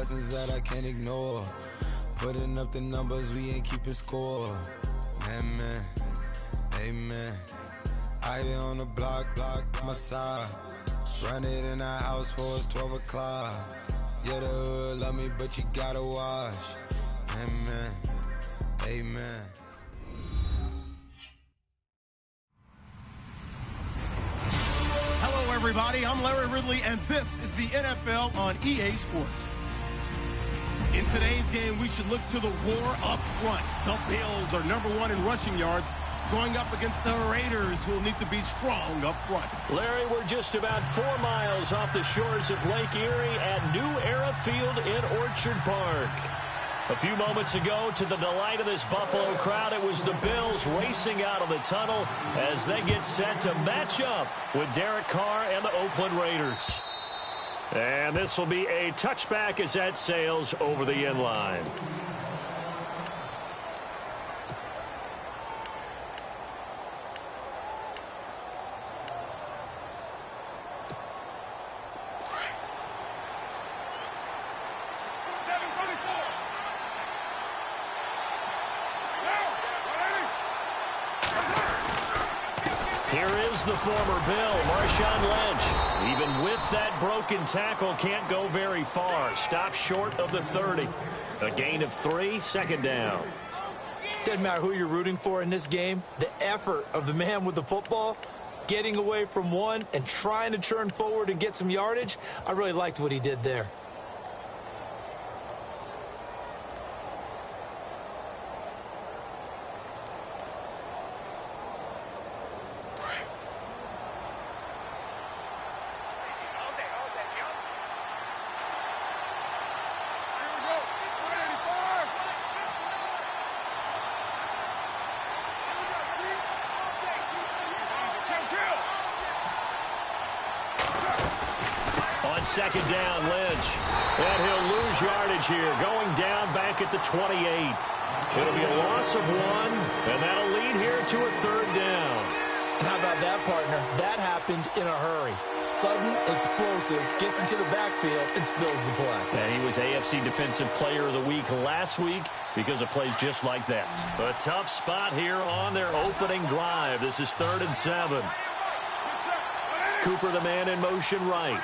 blessings that I can't ignore. Putting up the numbers, we ain't keeping score. Amen, amen. I be on the block, my side. Run it in our house for it's 12 o'clock. Yeah, the hood love me, but you gotta watch. Amen, amen. Hello, everybody. I'm Larry Ridley, and this is the NFL on EA Sports. In today's game, we should look to the war up front. The Bills are #1 in rushing yards, going up against the Raiders, who will need to be strong up front. Larry, we're just about 4 miles off the shores of Lake Erie at New Era Field in Orchard Park. A few moments ago, to the delight of this Buffalo crowd, it was the Bills racing out of the tunnel as they get set to match up with Derek Carr and the Oakland Raiders. And this will be a touchback as that sails over the end line. The former Bill, Marshawn Lynch, even with that broken tackle, can't go very far. Stopped short of the 30. A gain of 3, second down. Doesn't matter who you're rooting for in this game. The effort of the man with the football, getting away from one and trying to turn forward and get some yardage, I really liked what he did there. Second down, Lynch. And he'll lose yardage here, going down back at the 28. It'll be a loss of 1, and that'll lead here to a third down. How about that, partner? That happened in a hurry. Sudden, explosive, gets into the backfield and spills the play. And he was AFC Defensive Player of the Week last week because of plays just like that. A tough spot here on their opening drive. This is 3rd and 7. Cooper, the man in motion right.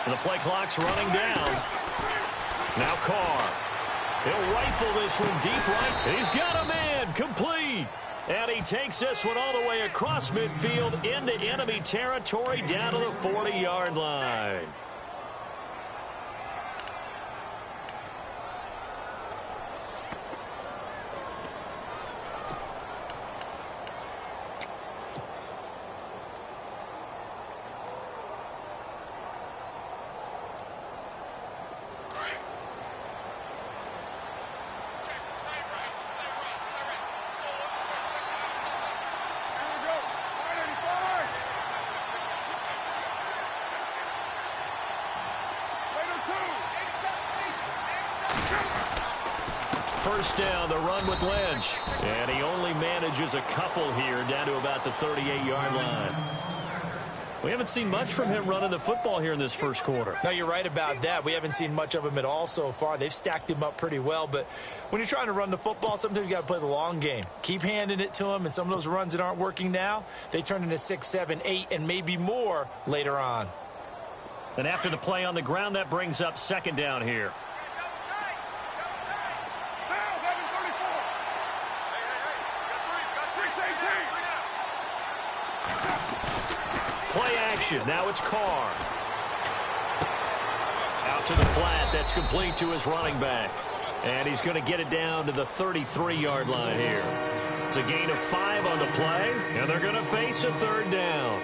The play clock's running down. Now Carr. He'll rifle this one deep right. He's got a man. Complete. And he takes this one all the way across midfield into enemy territory down to the 40-yard line. First down, the run with Lynch. And he only manages a couple here down to about the 38-yard line. We haven't seen much from him running the football here in this first quarter. No, you're right about that. We haven't seen much of him at all so far. They've stacked him up pretty well. But when you're trying to run the football, sometimes you got to play the long game. Keep handing it to him, and some of those runs that aren't working now, they turn into 6, 7, 8, and maybe more later on. And after the play on the ground, that brings up second down here. Play action. Now it's Carr. Out to the flat. That's complete to his running back. And he's going to get it down to the 33-yard line here. It's a gain of 5 on the play, and they're going to face a third down.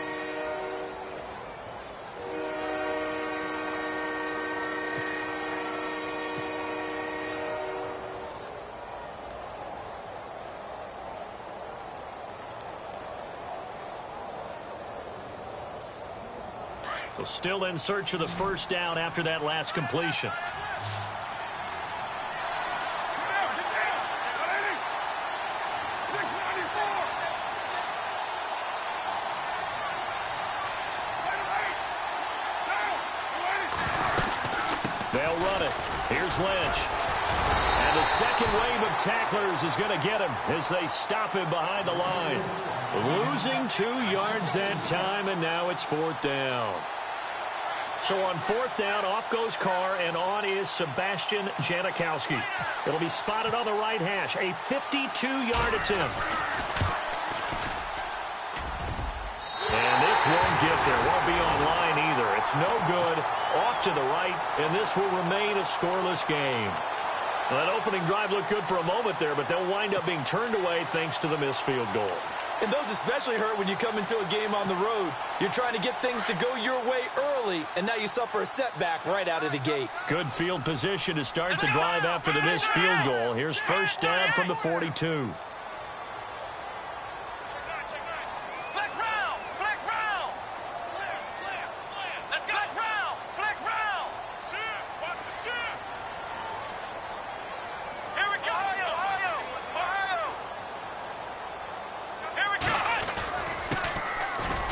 So still in search of the first down after that last completion. Here's Lynch. And the second wave of tacklers is going to get him as they stop him behind the line. Losing 2 yards that time, and now it's 4th down. So on 4th down, off goes Carr, and on is Sebastian Janikowski. It'll be spotted on the right hash, a 52-yard attempt. And this won't get there, won't be on line either. It's no good, off to the right, and this will remain a scoreless game. Well, that opening drive looked good for a moment there, but they'll wind up being turned away thanks to the missed field goal. And those especially hurt when you come into a game on the road. You're trying to get things to go your way early, and now you suffer a setback right out of the gate. Good field position to start the drive after the missed field goal. Here's first down from the 42.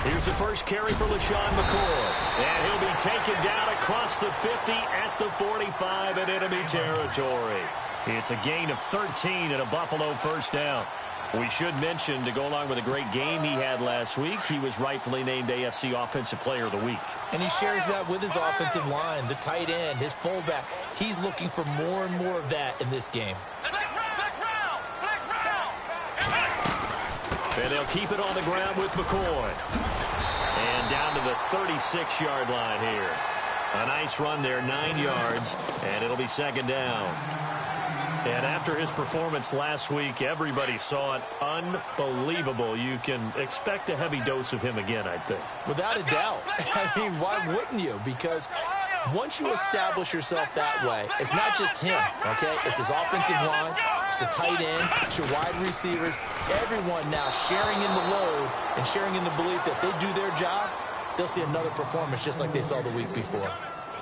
Here's the first carry for LaShawn McCoy. And he'll be taken down across the 50 at the 45 in enemy territory. It's a gain of 13 and a Buffalo first down. We should mention, to go along with a great game he had last week, he was rightfully named AFC Offensive Player of the Week. And he shares that with his offensive line, the tight end, his fullback. He's looking for more and more of that in this game. And they'll keep it on the ground with McCoy. And down to the 36-yard line here. A nice run there, 9 yards, and it'll be second down. And after his performance last week, everybody saw it. Unbelievable. You can expect a heavy dose of him again, I think. Without a doubt. I mean, why wouldn't you? Because once you establish yourself that way, it's not just him, okay? It's his offensive line, it's the tight end, it's your wide receivers, everyone now sharing in the load and sharing in the belief that they do their job, they'll see another performance just like they saw the week before.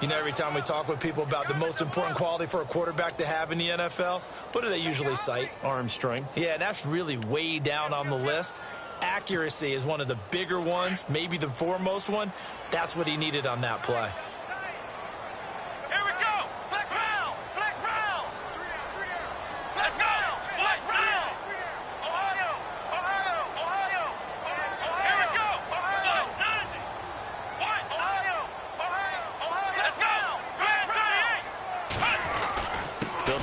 You know, every time we talk with people about the most important quality for a quarterback to have in the NFL, what do they usually cite? Arm strength. Yeah, and that's really way down on the list. Accuracy is one of the bigger ones, maybe the foremost one. That's what he needed on that play.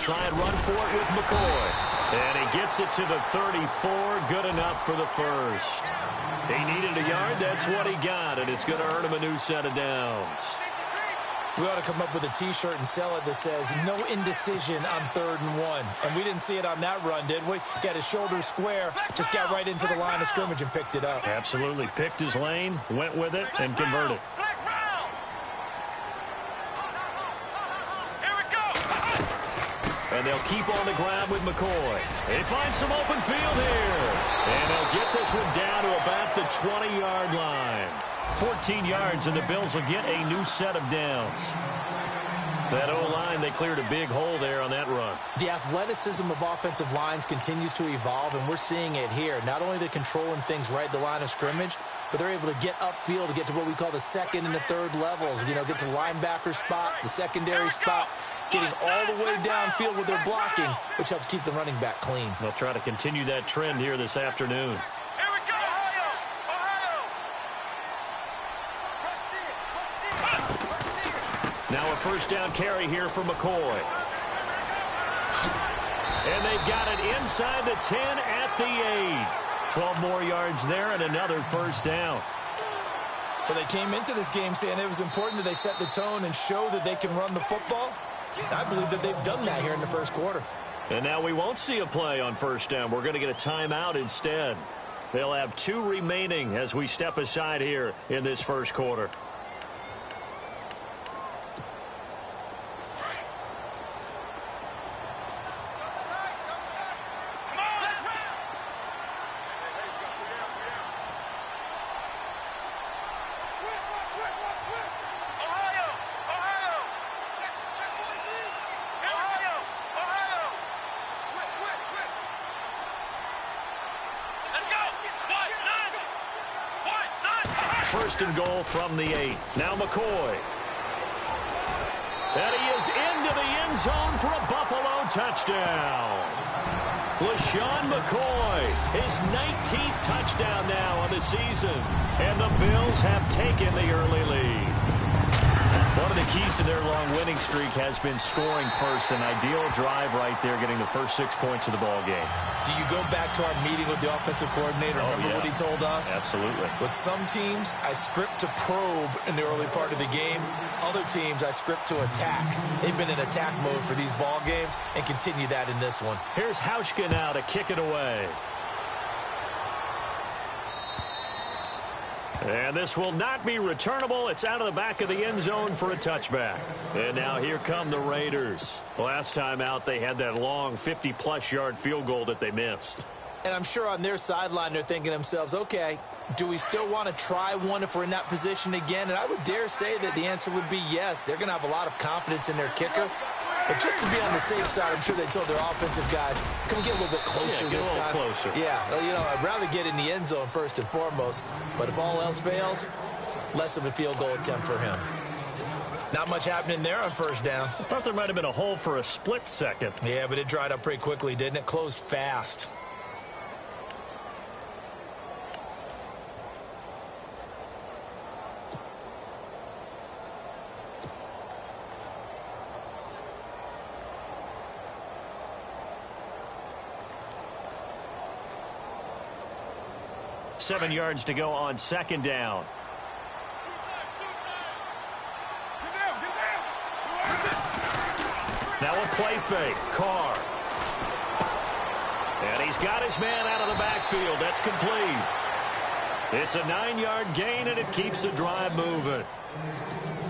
Try and run for it with McCoy. And he gets it to the 34. Good enough for the first. He needed a yard. That's what he got. And it's going to earn him a new set of downs. We ought to come up with a T-shirt and sell it that says, no indecision on 3rd and 1. And we didn't see it on that run, did we? Got his shoulders square, just got right into the line of scrimmage and picked it up. Absolutely. Picked his lane, went with it, and converted. And they'll keep on the ground with McCoy. They find some open field here. And they'll get this one down to about the 20-yard line. 14 yards, and the Bills will get a new set of downs. That O-line, they cleared a big hole there on that run. The athleticism of offensive lines continues to evolve, and we're seeing it here. Not only are they controlling things right at the line of scrimmage, but they're able to get upfield to get to what we call the 2nd and the 3rd levels. You know, get to the linebacker spot, the secondary spot, getting all the way downfield with their blocking, which helps keep the running back clean. They'll try to continue that trend here this afternoon. Here we go, Ohio! Now a first down carry here for McCoy. And they've got it inside the 10 at the 8. 12 more yards there and another first down. Well, they came into this game saying it was important that they set the tone and show that they can run the football. I believe that they've done that here in the first quarter. And now we won't see a play on first down. We're going to get a timeout instead. They'll have 2 remaining as we step aside here in this first quarter. First and goal from the 8. Now McCoy. And he is into the end end zone for a Buffalo touchdown. LaShawn McCoy, his 19th touchdown now on the season. And the Bills have taken the early lead. One of the keys to their long winning streak has been scoring first. An ideal drive right there, getting the first 6 points of the ball game. Do you go back to our meeting with the offensive coordinator? Remember what he told us? Absolutely. With some teams, I script to probe in the early part of the game. Other teams, I script to attack. They've been in attack mode for these ball games and continue that in this one. Here's Hauschka now to kick it away. And this will not be returnable. It's out of the back of the end zone for a touchback. And now here come the Raiders. Last time out, they had that long 50-plus yard field goal that they missed. And I'm sure on their sideline, they're thinking to themselves, okay, do we still want to try one if we're in that position again? And I would dare say that the answer would be yes. They're going to have a lot of confidence in their kicker. But just to be on the safe side, I'm sure they told their offensive guys, can we get a little bit closer this time? Closer. Yeah, well, you know, I'd rather get in the end zone first and foremost. But if all else fails, less of a field goal attempt for him. Not much happening there on first down. I thought there might have been a hole for a split second. Yeah, but it dried up pretty quickly, didn't it? Closed fast. .7 yards to go on second down. Now a play fake. Carr. And he's got his man out of the backfield. That's complete. It's a 9-yard gain, and it keeps the drive moving.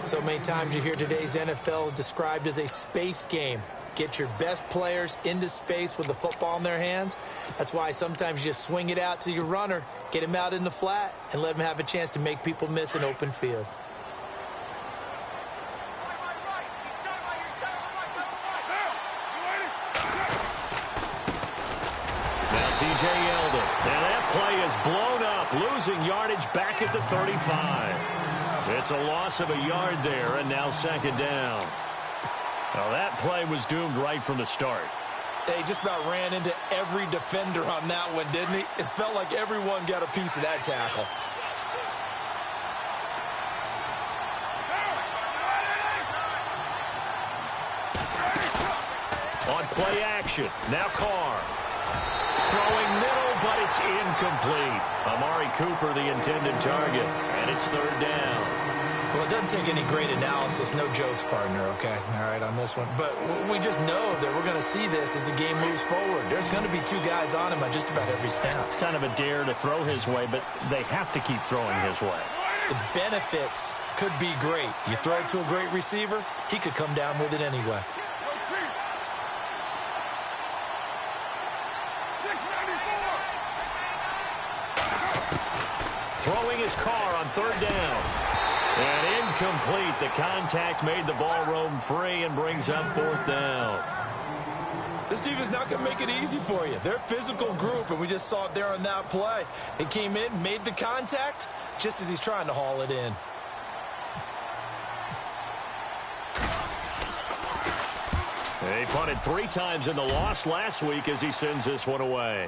So many times you hear today's NFL described as a space game. Get your best players into space with the football in their hands. That's why sometimes you just swing it out to your runner, get him out in the flat, and let him have a chance to make people miss an open field. Now T.J. Yeldon. And that play is blown up, losing yardage back at the 35. It's a loss of a yard there, and now second down. Now that play was doomed right from the start. They just about ran into every defender on that one, didn't he? It felt like everyone got a piece of that tackle. On play action, now Carr. Throwing middle, but it's incomplete. Amari Cooper, the intended target, and it's third down. Well, it doesn't take any great analysis. No jokes, partner, okay? All right, on this one. But we just know that we're going to see this as the game moves forward. There's going to be two guys on him on just about every snap. It's kind of a dare to throw his way, but they have to keep throwing his way. The benefits could be great. You throw it to a great receiver, he could come down with it anyway. Throwing his Carr on third down. And incomplete. The contact made the ball roam free and brings up fourth down. This defense not going to make it easy for you. They're a physical group, and we just saw it there on that play. He came in, made the contact, just as he's trying to haul it in. He punted 3 times in the loss last week as he sends this one away.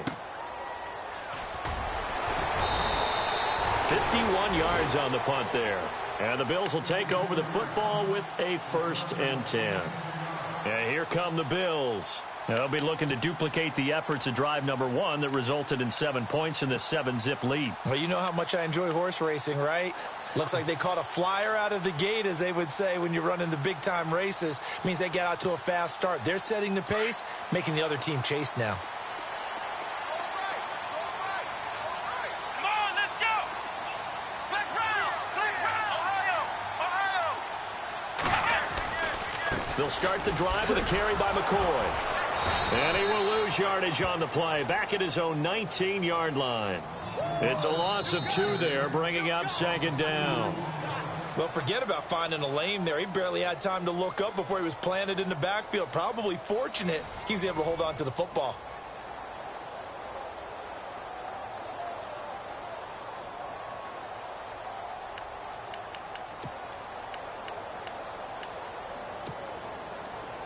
51 yards on the punt there. And the Bills will take over the football with a 1st and 10. And here come the Bills. They'll be looking to duplicate the efforts of drive number 1 that resulted in 7 points in the 7-zip lead. Well, you know how much I enjoy horse racing, right? Looks like they caught a flyer out of the gate, as they would say when you're running the big-time races. Means they get out to a fast start. They're setting the pace, making the other team chase now. They'll start the drive with a carry by McCoy. And he will lose yardage on the play, back at his own 19-yard line. It's a loss of 2 there, bringing up second down. Well, forget about finding a lane there. He barely had time to look up before he was planted in the backfield. Probably fortunate he was able to hold on to the football.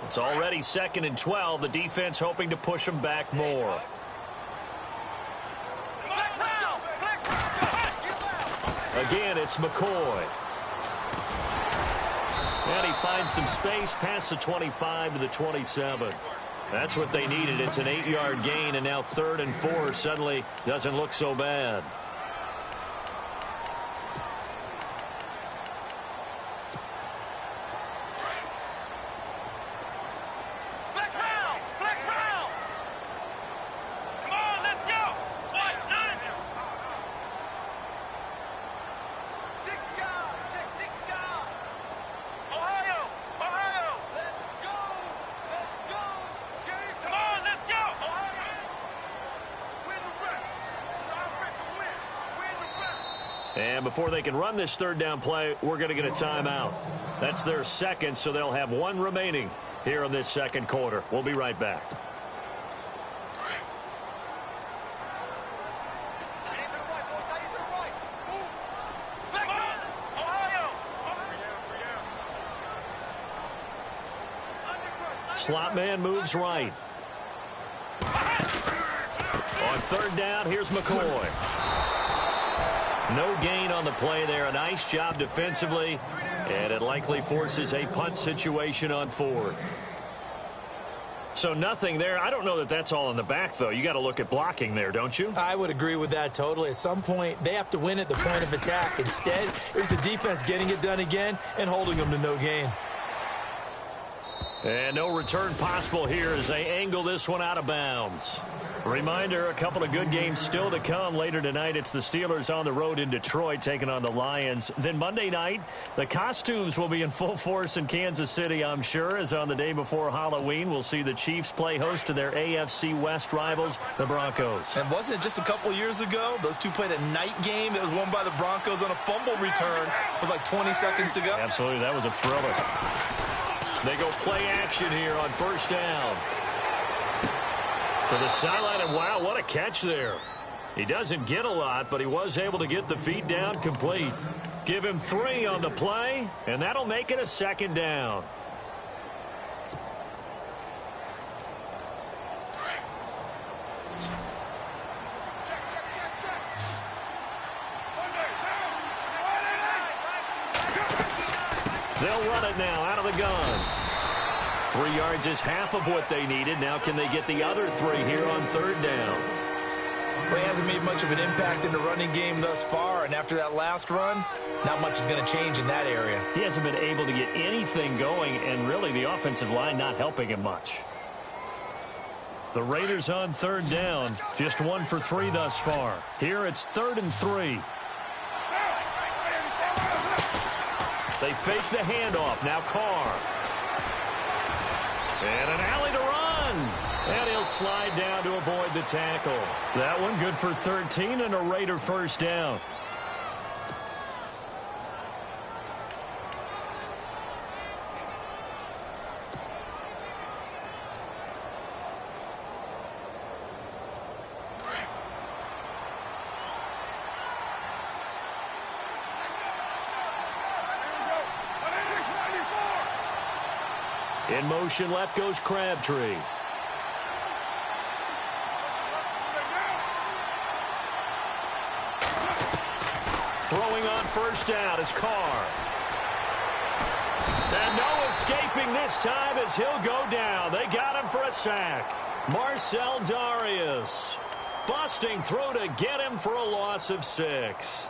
It's already 2nd and 12. The defense hoping to push them back more. Again, it's McCoy. And he finds some space past the 25 to the 27. That's what they needed. It's an 8-yard gain, and now 3rd and 4 suddenly doesn't look so bad. And before they can run this 3rd down play, we're going to get a timeout. That's their 2nd, so they'll have 1 remaining here in this 2nd quarter. We'll be right back. Slot man moves right. On 3rd down, here's McCoy. No gain on the play there. A nice job defensively, and it likely forces a punt situation on 4th. So nothing there. I don't know that that's all in the back, though. You got to look at blocking there, don't you? I would agree with that totally. At some point, they have to win at the point of attack. Instead, it's the defense getting it done again and holding them to no gain. And no return possible here as they angle this one out of bounds. Reminder, a couple of good games still to come. Later tonight, it's the Steelers on the road in Detroit taking on the Lions. Then Monday night, the costumes will be in full force in Kansas City, I'm sure, as on the day before Halloween, we'll see the Chiefs play host to their AFC West rivals, the Broncos. And wasn't it just a couple years ago, those two played a night game that was won by the Broncos on a fumble return with like 20 seconds to go? Absolutely, that was a thriller. They go play action here on 1st down. To the sideline, and wow, what a catch there. He doesn't get a lot, but he was able to get the feet down complete. Give him 3 on the play, and that'll make it a 2nd down. They'll run it now out of the gun. 3 yards is half of what they needed. Now can they get the other 3 here on 3rd down? Well, he hasn't made much of an impact in the running game thus far, and after that last run, not much is going to change in that area. He hasn't been able to get anything going, and really the offensive line not helping him much. The Raiders on 3rd down, just 1 for 3 thus far. Here it's 3rd and 3. They fake the handoff. Now Carr. And an alley to run. And he'll slide down to avoid the tackle. That one good for 13 and a Raider 1st down. In motion left goes Crabtree. Throwing on 1st down is Carr. And no escaping this time as he'll go down. They got him for a sack. Marcel Darius busting through to get him for a loss of 6.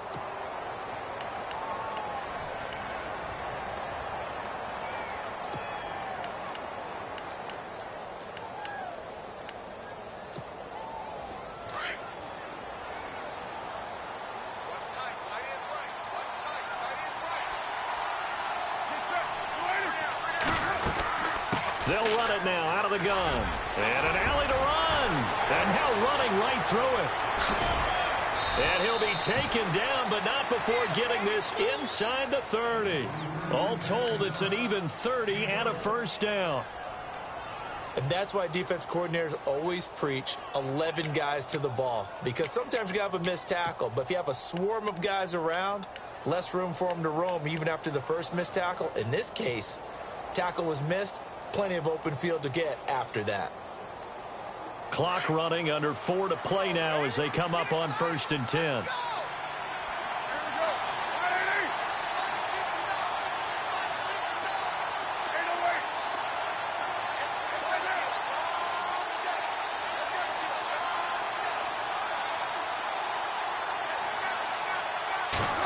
They'll run it now out of the gun. And an alley to run. And now running right through it. And he'll be taken down, but not before getting this inside the 30. All told, it's an even 30 and a 1st down. And that's why defense coordinators always preach 11 guys to the ball. Because sometimes you have a missed tackle, but if you have a swarm of guys around, less room for them to roam even after the first missed tackle. In this case, tackle was missed, plenty of open field to get after that. Clock running, under 4 to play now as they come up on 1st and 10.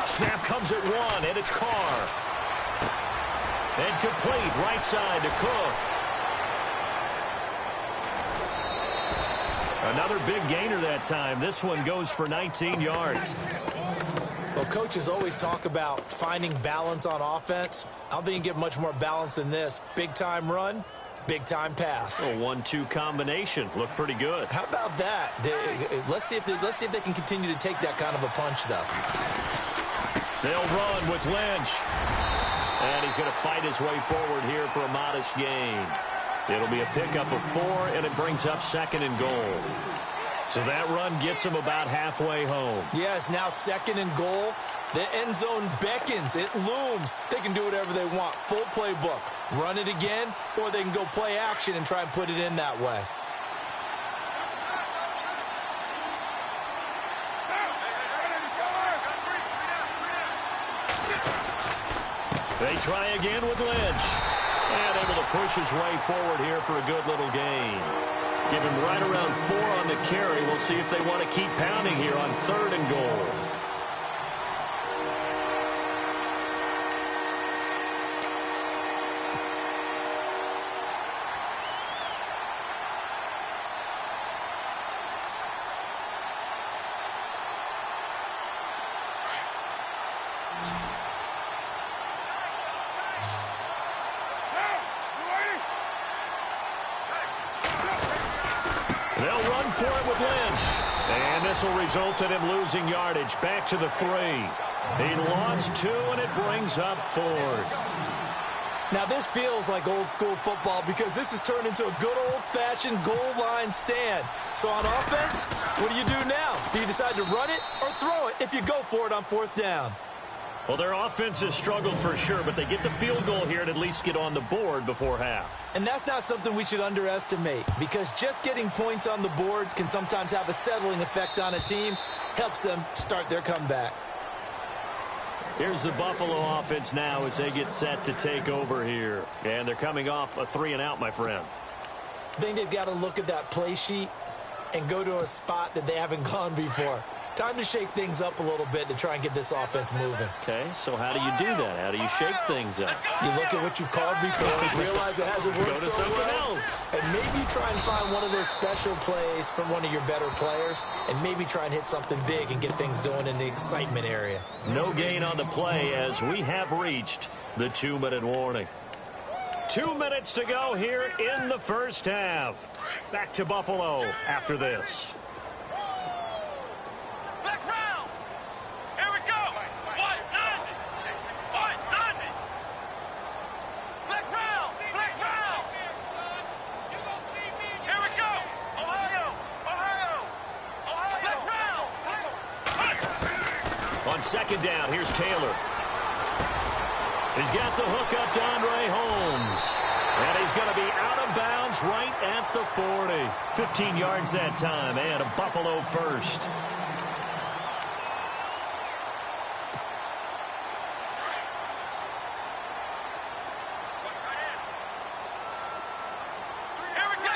Snap comes at 1, and it's Carr. And complete, right side to Cook. Another big gainer that time. This one goes for 19 yards. Well, coaches always talk about finding balance on offense. I don't think you can get much more balance than this. Big-time run, big-time pass. A 1-2 combination. Looked pretty good. How about that? Let's see if they can continue to take that kind of a punch, though. They'll run with Lynch. And he's going to fight his way forward here for a modest gain. It'll be a pickup of 4, and it brings up 2nd and goal. So that run gets him about halfway home. Yes, now 2nd and goal. The end zone beckons. It looms. They can do whatever they want. Full playbook. Run it again, or they can go play action and try and put it in that way. They try again with Lynch. And able to push his way forward here for a good little gain. Give him right around 4 on the carry. We'll see if they want to keep pounding here on 3rd and goal. They'll run for it with Lynch. And this will result in him losing yardage. Back to the 3. He lost 2, and it brings up 4th. Now, this feels like old-school football because this has turned into a good old-fashioned goal line stand. So on offense, what do you do now? Do you decide to run it or throw it if you go for it on 4th down? Well, their offense has struggled for sure, but they get the field goal here and at least get on the board before half. And that's not something we should underestimate because just getting points on the board can sometimes have a settling effect on a team, helps them start their comeback. Here's the Buffalo offense now as they get set to take over here. And they're coming off a 3-and-out, my friend. I think they've got to look at that play sheet and go to a spot that they haven't gone before. Time to shake things up a little bit to try and get this offense moving. Okay, so how do you do that? How do you shake things up? You look at what you've called before, realize it hasn't worked Go to so something well, else. and maybe try and find one of those special plays from one of your better players, and maybe try and hit something big and get things going in the excitement area. No gain on the play as we have reached the 2-minute warning. 2 minutes to go here in the first half. Back to Buffalo after this. On 2nd down, here's Taylor. He's got the hook up to Andre Holmes. And he's going to be out of bounds right at the 40. 15 yards that time, and a Buffalo first.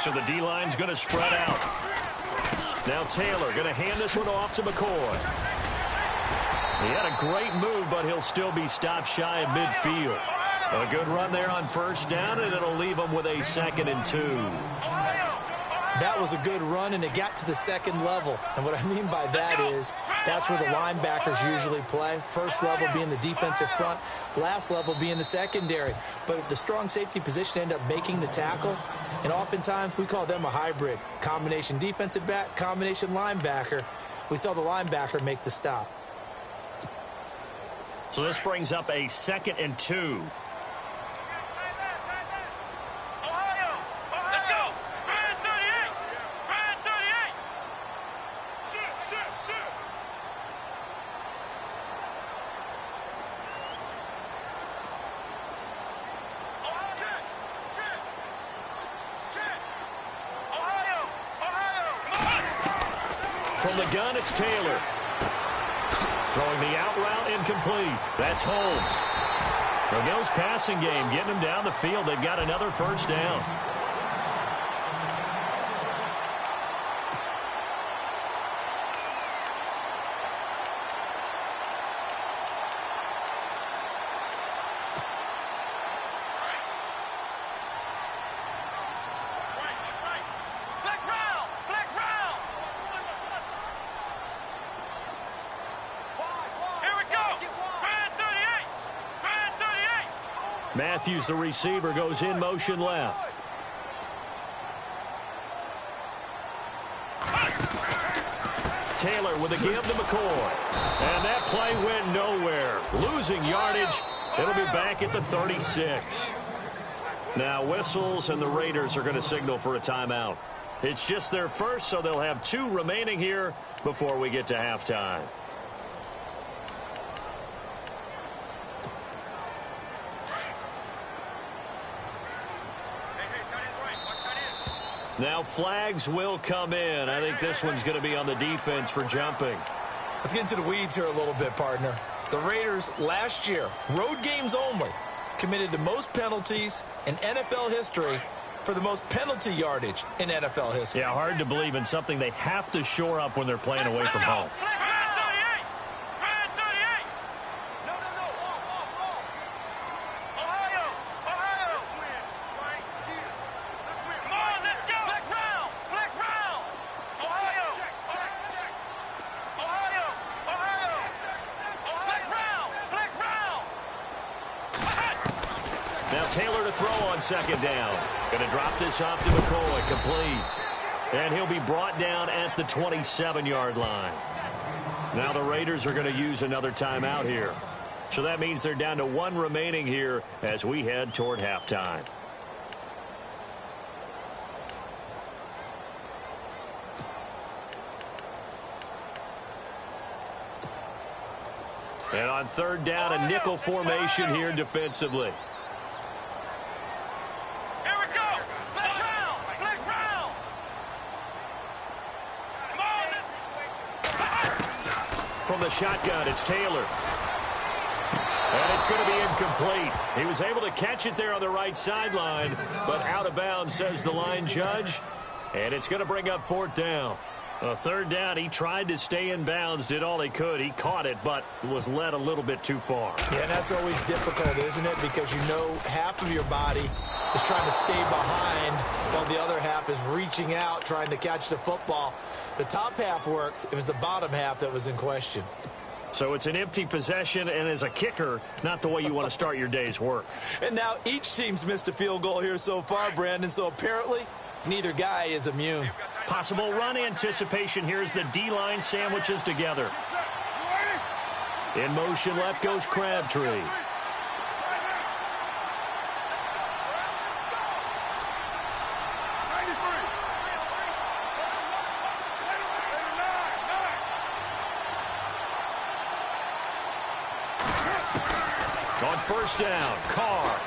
So the D-line's going to spread out. Now Taylor going to hand this one off to McCoy. He had a great move, but he'll still be stopped shy of midfield. A good run there on 1st down, and it'll leave him with a 2nd and 2. That was a good run, and it got to the 2nd level. And what I mean by that is that's where the linebackers usually play. First level being the defensive front, last level being the secondary. But the strong safety position ended up making the tackle, and oftentimes we call them a hybrid. Combination defensive back, combination linebacker. We saw the linebacker make the stop. So this brings up a 2nd and 2. From the gun, it's Taylor. Throwing the out route, incomplete. That's Holmes. The Bills passing game, getting them down the field. They've got another first down. Matthews, the receiver, goes in motion left. Taylor with a give to McCoy. And that play went nowhere. Losing yardage. It'll be back at the 36. Now whistles, and the Raiders are going to signal for a timeout. It's just their first, so they'll have 2 remaining here before we get to halftime. Now flags will come in. I think this one's going to be on the defense for jumping. Let's get into the weeds here a little bit, partner. The Raiders last year, road games only, committed the most penalties in NFL history for the most penalty yardage in NFL history. Yeah, hard to believe in something they have to shore up when they're playing away from home. Now Taylor to throw on second down. Going to drop this off to McCoy, complete. And he'll be brought down at the 27-yard line. Now the Raiders are going to use another timeout here. So that means they're down to 1 remaining here as we head toward halftime. And on third down, a nickel formation here defensively. From the shotgun, it's Taylor. And it's going to be incomplete. He was able to catch it there on the right sideline, but out of bounds, says the line judge. And it's going to bring up 4th down. Third down, he tried to stay in bounds, did all he could. He caught it, but was led a little bit too far. Yeah, and that's always difficult, isn't it? Because you know half of your body is trying to stay behind while the other half is reaching out, trying to catch the football. The top half worked. It was the bottom half that was in question. So it's an empty possession, and as a kicker, not the way you want to start your day's work. And now each team's missed a field goal here so far, Brandon, so apparently neither guy is immune. Possible run anticipation here as the D-line sandwiches together. In motion left goes Crabtree. On first down, Carr.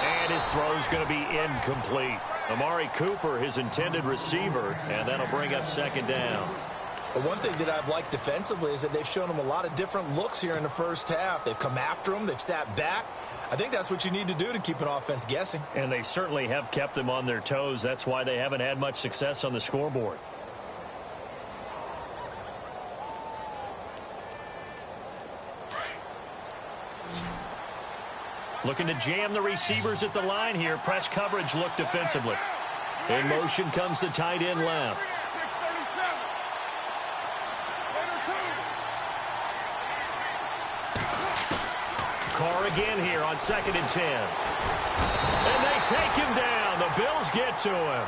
And his throw's going to be incomplete. Amari Cooper, his intended receiver, and that'll bring up second down. But one thing that I've liked defensively is that they've shown him a lot of different looks here in the first half. They've come after him. They've sat back. I think that's what you need to do to keep an offense guessing. And they certainly have kept them on their toes. That's why they haven't had much success on the scoreboard. Looking to jam the receivers at the line here. Press coverage look defensively. In motion comes the tight end left. Carr again here on 2nd and 10. And they take him down. The Bills get to him.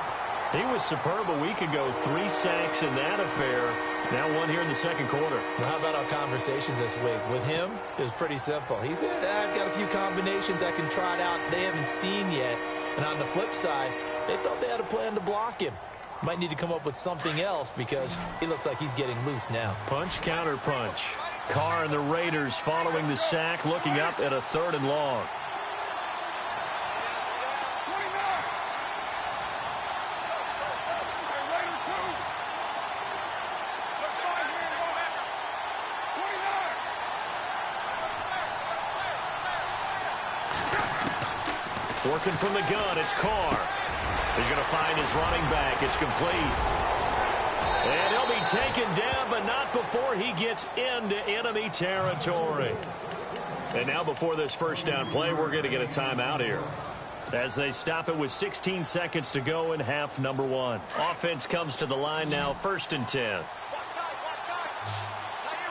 He was superb a week ago. 3 sacks in that affair. Now 1 here in the second quarter. Well, how about our conversations this week? With him, it was pretty simple. He said, I've got a few combinations I can try it out they haven't seen yet. And on the flip side, they thought they had a plan to block him. Might need to come up with something else because he looks like he's getting loose now. Punch, counter punch. Carr and the Raiders following the sack, looking up at a 3rd and long. Working from the gun, it's Carr. He's going to find his running back. It's complete. And he'll be taken down, but not before he gets into enemy territory. And now before this first down play, we're going to get a timeout here, as they stop it with 16 seconds to go in half number 1. Offense comes to the line now, 1st and 10.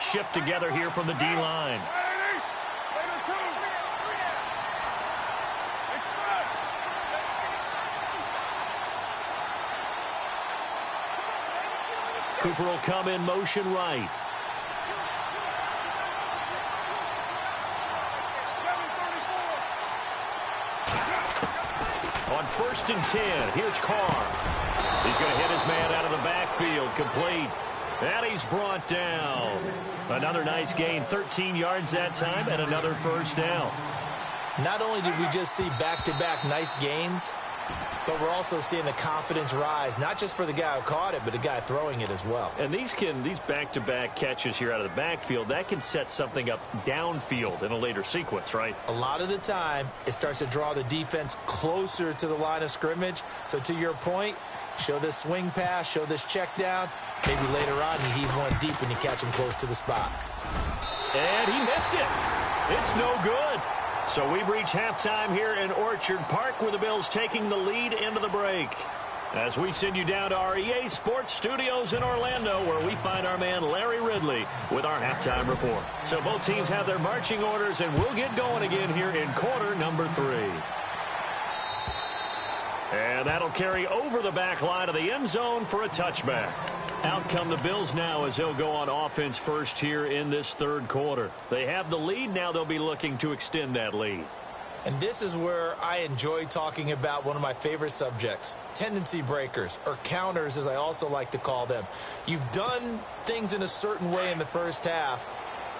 Shift together here from the D-line. Cooper will come in motion right. On 1st and 10, here's Carr. He's going to hit his man out of the backfield, complete. And he's brought down. Another nice gain, 13 yards that time, and another first down. Not only did we just see back-to-back nice gains, but we're also seeing the confidence rise, not just for the guy who caught it, but the guy throwing it as well. And these back-to-back catches here out of the backfield, that can set something up downfield in a later sequence, right? A lot of the time, it starts to draw the defense closer to the line of scrimmage. So to your point, show this swing pass, show this check down. Maybe later on you heave one deep and you catch him close to the spot. And he missed it. It's no good. So we've reached halftime here in Orchard Park, where the Bills taking the lead into the break. As we send you down to our EA Sports Studios in Orlando, where we find our man Larry Ridley with our halftime report. So both teams have their marching orders, and we'll get going again here in quarter number 3. And that'll carry over the back line of the end zone for a touchback. Out come the Bills now as they'll go on offense first here in this third quarter. They have the lead. Now they'll be looking to extend that lead. And this is where I enjoy talking about one of my favorite subjects, tendency breakers, or counters as I also like to call them. You've done things in a certain way in the first half,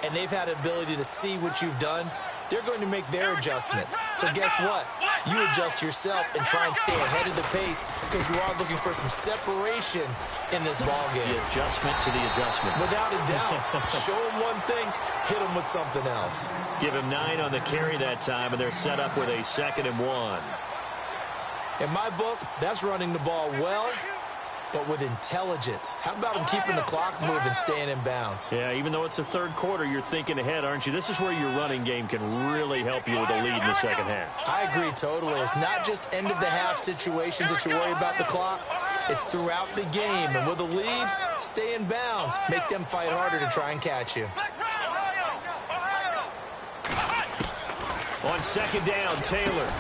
and they've had an ability to see what you've done. They're going to make their adjustments. So guess what? You adjust yourself and try and stay ahead of the pace, because you are looking for some separation in this ball game. The adjustment to the adjustment. Without a doubt. Show them one thing, hit them with something else. Give him 9 on the carry that time, and they're set up with a 2nd and 1. In my book, that's running the ball well, but with intelligence. How about him keeping the clock moving, staying in bounds? Yeah, even though it's the third quarter, you're thinking ahead, aren't you? This is where your running game can really help you with a lead in the second half. I agree totally. It's not just end-of-the-half situations that you worry about the clock. It's throughout the game. And with a lead, stay in bounds. Make them fight harder to try and catch you. On 2nd down, Taylor.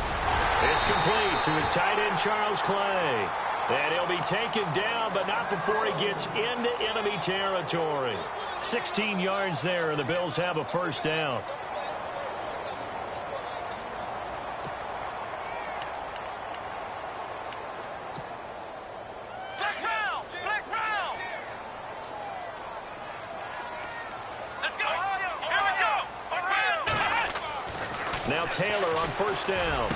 It's complete to his tight end, Charles Clay. And he'll be taken down, but not before he gets into enemy territory. 16 yards there, and the Bills have a first down. Flex round. Let's go. Here we go. Now Taylor on 1st down.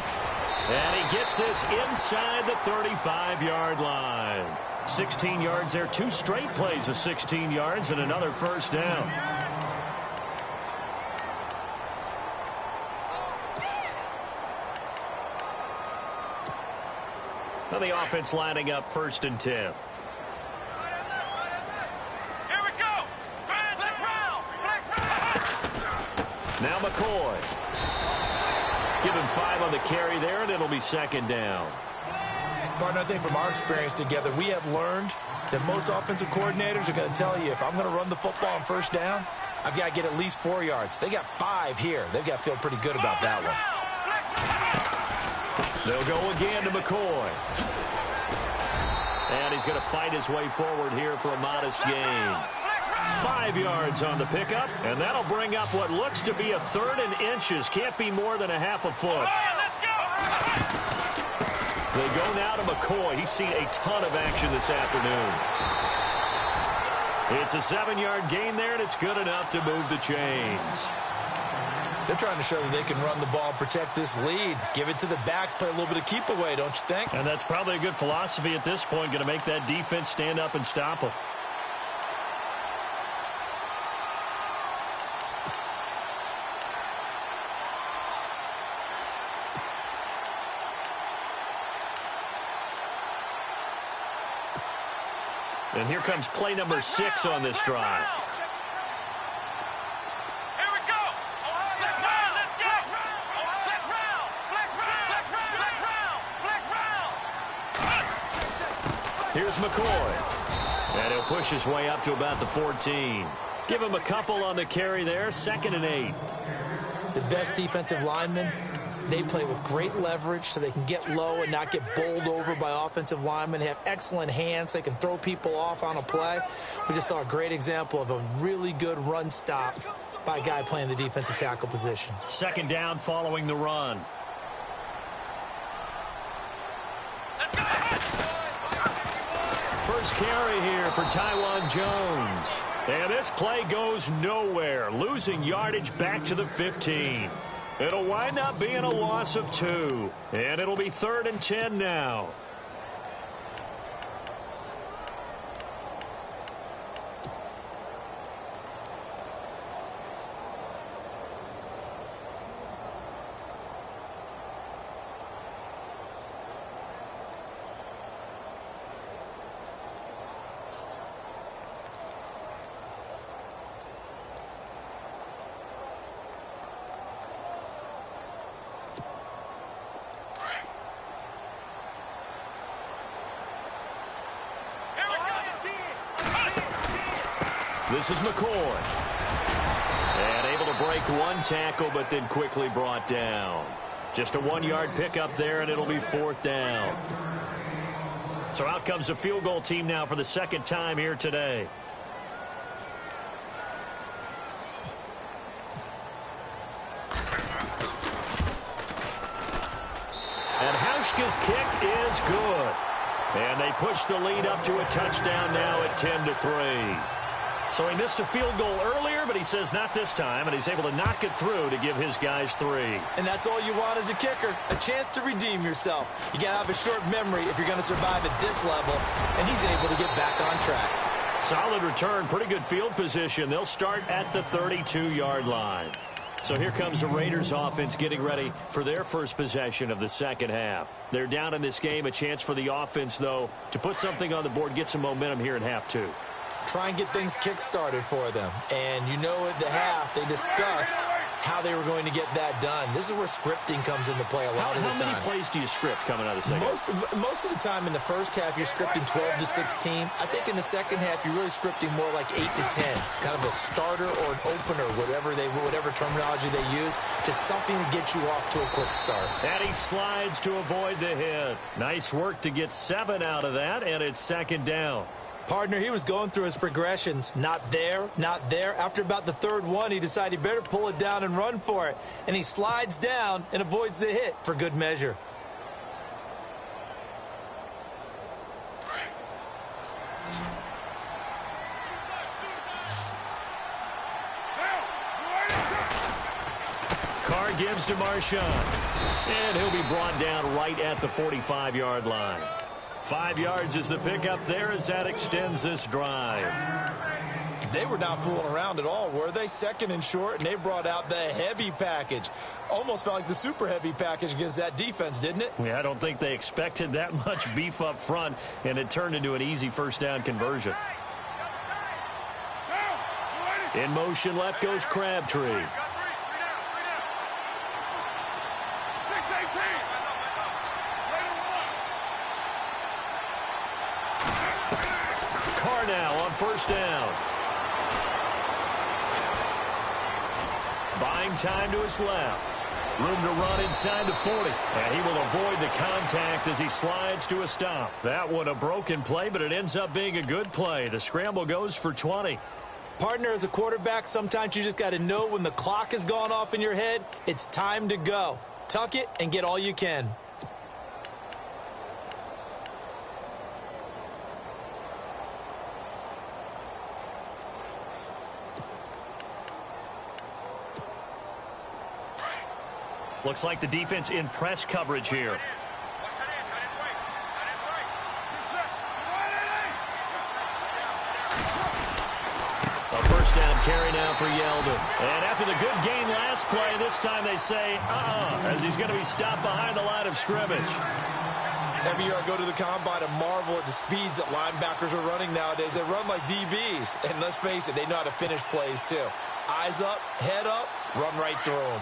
And he gets this inside the 35-yard line. 16 yards there. 2 straight plays of 16 yards and another first down. Now the offense lining up 1st and 10. Here we go. Flex round. Now McCoy. Give him 5 on the carry there, and it'll be 2nd down. Partner, I think from our experience together, we have learned that most offensive coordinators are going to tell you, if I'm going to run the football on 1st down, I've got to get at least 4 yards. They got 5 here. They've got to feel pretty good about that one. They'll go again to McCoy. And he's going to fight his way forward here for a modest gain. 5 yards on the pickup, and that'll bring up what looks to be a 3rd and inches. Can't be more than a half a foot. They go now to McCoy. He's seen a ton of action this afternoon. It's a 7-yard gain there, and it's good enough to move the chains. They're trying to show that they can run the ball, protect this lead. Give it to the backs, play a little bit of keep away, don't you think? And that's probably a good philosophy at this point, going to make that defense stand up and stop them. And here comes play number 6 on this drive. Here we go. Flex round. Let's go. Flex round. Flex round. Flex round. Flex round. Here's McCoy. And he'll push his way up to about the 14. Give him a couple on the carry there. 2nd and 8. The best defensive linemen, they play with great leverage so they can get low and not get bowled over by offensive linemen. They have excellent hands. They can throw people off on a play. We just saw a great example of a really good run stop by a guy playing the defensive tackle position. 2nd down following the run. First carry here for Tywan Jones. And this play goes nowhere, losing yardage back to the 15. It'll wind up being a loss of 2. And it'll be 3rd and 10 now. This is McCoy. And able to break one tackle, but then quickly brought down. Just a 1-yard pickup there, and it'll be 4th down. So out comes the field goal team now for the 2nd time here today. And Hauschka's kick is good. And they push the lead up to a touchdown now at 10-3. So he missed a field goal earlier, but he says not this time, and he's able to knock it through to give his guys 3. And that's all you want as a kicker, a chance to redeem yourself. You got to have a short memory if you're going to survive at this level, and he's able to get back on track. Solid return, pretty good field position. They'll start at the 32-yard line. So here comes the Raiders offense getting ready for their first possession of the 2nd half. They're down in this game, a chance for the offense, though, to put something on the board, get some momentum here in half 2. Try and get things kick-started for them. And you know at the half, they discussed how they were going to get that done. This is where scripting comes into play a lot of the time. How many plays do you script coming out of the second? Most of the time in the first half, you're scripting 12 to 16. I think in the second half, you're really scripting more like 8 to 10. Kind of a starter or an opener, whatever terminology they use, just something to get you off to a quick start. And he slides to avoid the hit. Nice work to get 7 out of that, and it's 2nd down. Partner, he was going through his progressions. Not there, not there. After about the 3rd one, he decided he better pull it down and run for it. And he slides down and avoids the hit for good measure. Carr gives to Marshawn. And he'll be brought down right at the 45-yard line. 5 yards is the pickup there as that extends this drive. They were not fooling around at all, were they? 2nd and short, and they brought out the heavy package. Almost felt like the super heavy package against that defense, didn't it? Yeah, I don't think they expected that much beef up front, and it turned into an easy 1st down conversion. In motion left goes Crabtree. Carr now on 1st down. Buying time to his left. Room to run inside the 40. And he will avoid the contact as he slides to a stop. That one a broken play, but it ends up being a good play. The scramble goes for 20. Partner, as a quarterback, sometimes you just got to know when the clock has gone off in your head, it's time to go. Tuck it and get all you can. Looks like the defense in press coverage here. A 1st down carry now for Yeldon. And after the good gain last play, this time they say, as he's going to be stopped behind the line of scrimmage. Every year I go to the combine and marvel at the speeds that linebackers are running nowadays. They run like DBs. And let's face it, they know how to finish plays too. Eyes up, head up, run right through them.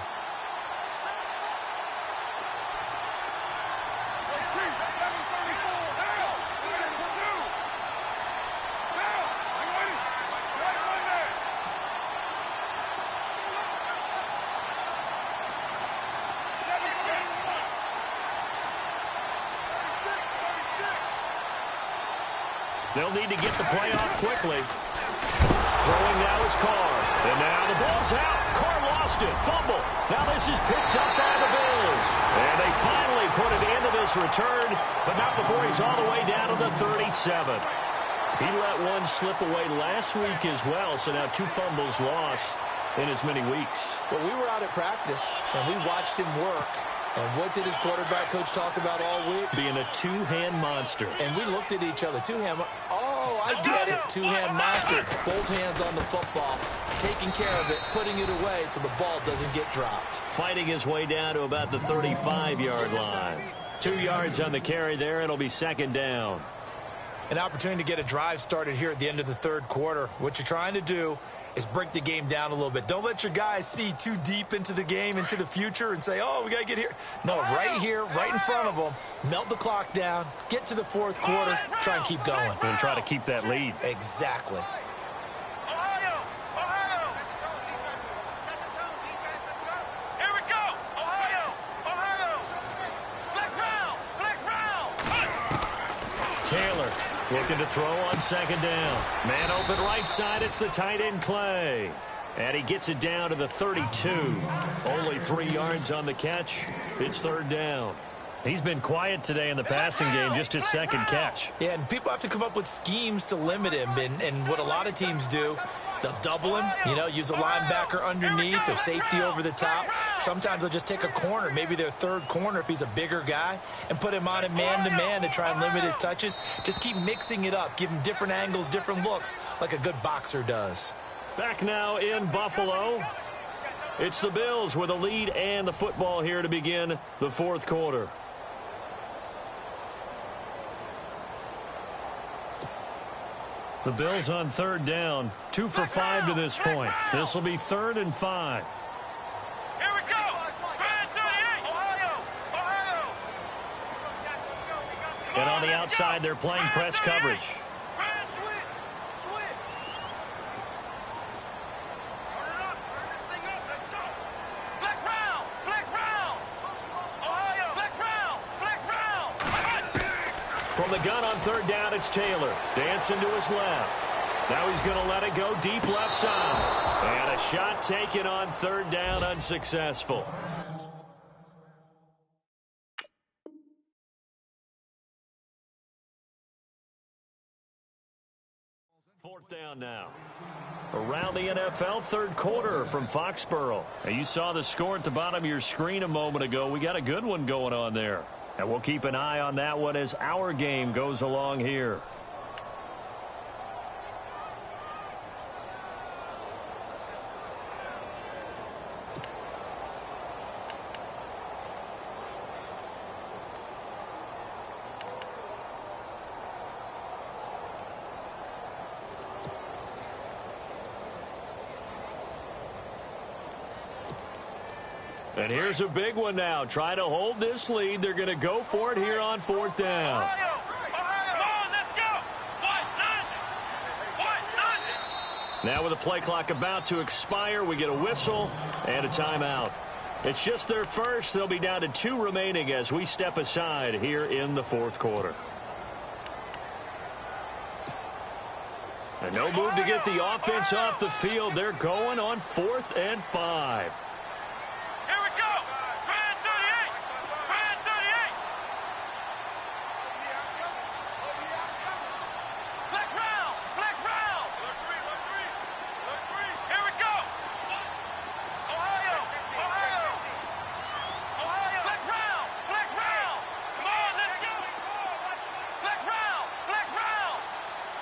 They'll need to get the play off quickly. Throwing now is Carr. And now the ball's out. Carr lost it. Fumble. Now this is picked up by the Bills. And they finally put an end to this return, but not before he's all the way down to the 37. He let one slip away last week as well, so now 2 fumbles lost in as many weeks. Well, we were out at practice, and we watched him work. And what did his quarterback coach talk about all week? Being a 2-hand monster. And we looked at each other. 2-hand. Oh, I get it. 2-hand monster. Both hands on the football, taking care of it, putting it away so the ball doesn't get dropped. Fighting his way down to about the 35-yard line. 2 yards on the carry there. It'll be second down. An opportunity to get a drive started here at the end of the third quarter. What you're trying to do is break the game down a little bit. Don't let your guys see too deep into the game, into the future, and say, oh, we got to get here. No, right here, right in front of them, melt the clock down, get to the fourth quarter, try and keep going. And try to keep that lead. Exactly. Ohio! Ohio! Here we go! Ohio! Ohio! Flex round! Taylor looking to throw on second down. Man open right side. It's the tight end Clay. And he gets it down to the 32. Only 3 yards on the catch. It's third down. He's been quiet today in the passing game, just his second catch. Yeah, and people have to come up with schemes to limit him. And what a lot of teams do, they'll double him, use a linebacker underneath, a safety over the top. Sometimes they'll just take a corner, maybe their third corner if he's a bigger guy, and put him on a man-to-man to try and limit his touches. Just keep mixing it up, give him different angles, different looks, like a good boxer does. Back now in Buffalo. It's the Bills with a lead and the football here to begin the fourth quarter. The Bills on third down, 2 for 5 to this point. This will be 3rd and 5. Here we go! Ohio! Ohio! And on the outside, they're playing press coverage. From the gun on third down, it's Taylor. Dancing to his left. Now he's going to let it go deep left side. And a shot taken on third down, unsuccessful. Fourth down now. Around the NFL, third quarter from Foxborough. Now you saw the score at the bottom of your screen a moment ago. We got a good one going on there. And we'll keep an eye on that one as our game goes along here. And here's a big one now. Try to hold this lead. They're going to go for it here on fourth down. Ohio! Ohio! Come on, let's go! Now with the play clock about to expire, we get a whistle and a timeout. It's just their first. They'll be down to 2 remaining as we step aside here in the fourth quarter. And no move to get the offense off the field. They're going on 4th and 5. Here we go! Grand 38! Grand 38! Flex round! Flex round! Here we go! Ohio! Ohio! Ohio! Flex round! Flex round! Come on, let's go! Flex round! Flex round!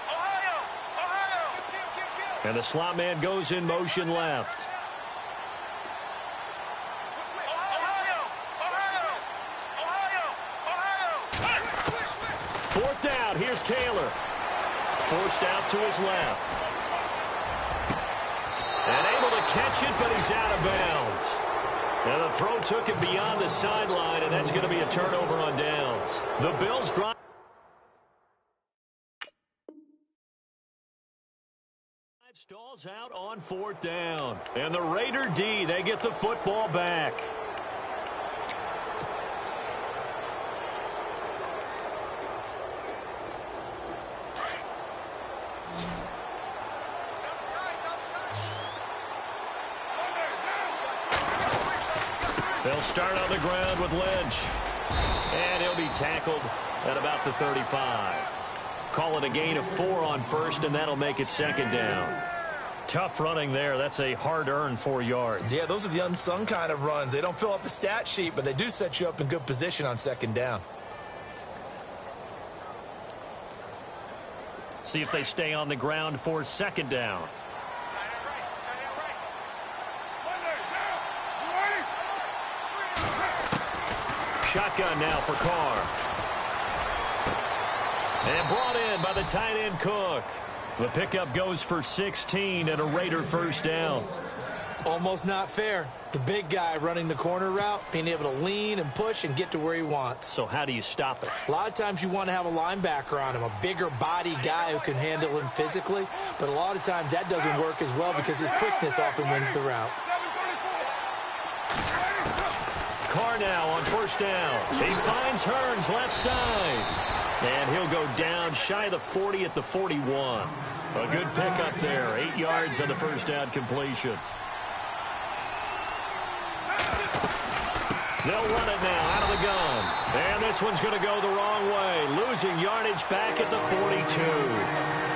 Ohio! Ohio! And the slot man goes in motion left. Taylor. Forced out to his left. And able to catch it, but he's out of bounds. And the throw took it beyond the sideline, and that's going to be a turnover on downs. The Bills drive. Stalls out on 4th down. And the Raider D, they get the football back. They'll start on the ground with Lynch. And he'll be tackled at about the 35. Call it a gain of 4 on 1st, and that'll make it 2nd down. Tough running there. That's a hard-earned 4 yards. Yeah, those are the unsung kind of runs. They don't fill up the stat sheet, but they do set you up in good position on 2nd down. See if they stay on the ground for 2nd down. Shotgun now for Carr. And brought in by the tight end Cook. The pickup goes for 16 and a Raider 1st down. Almost not fair. The big guy running the corner route, being able to lean and push and get to where he wants. So how do you stop it? A lot of times you want to have a linebacker on him, a bigger body guy who can handle him physically. But a lot of times that doesn't work as well because his quickness often wins the route. Carr now on 1st down. He finds Hearns left side. And he'll go down shy of the 40 at the 41. A good pickup there. 8 yards on the 1st down completion. They'll run it now out of the gun. And this one's going to go the wrong way. Losing yardage back at the 42.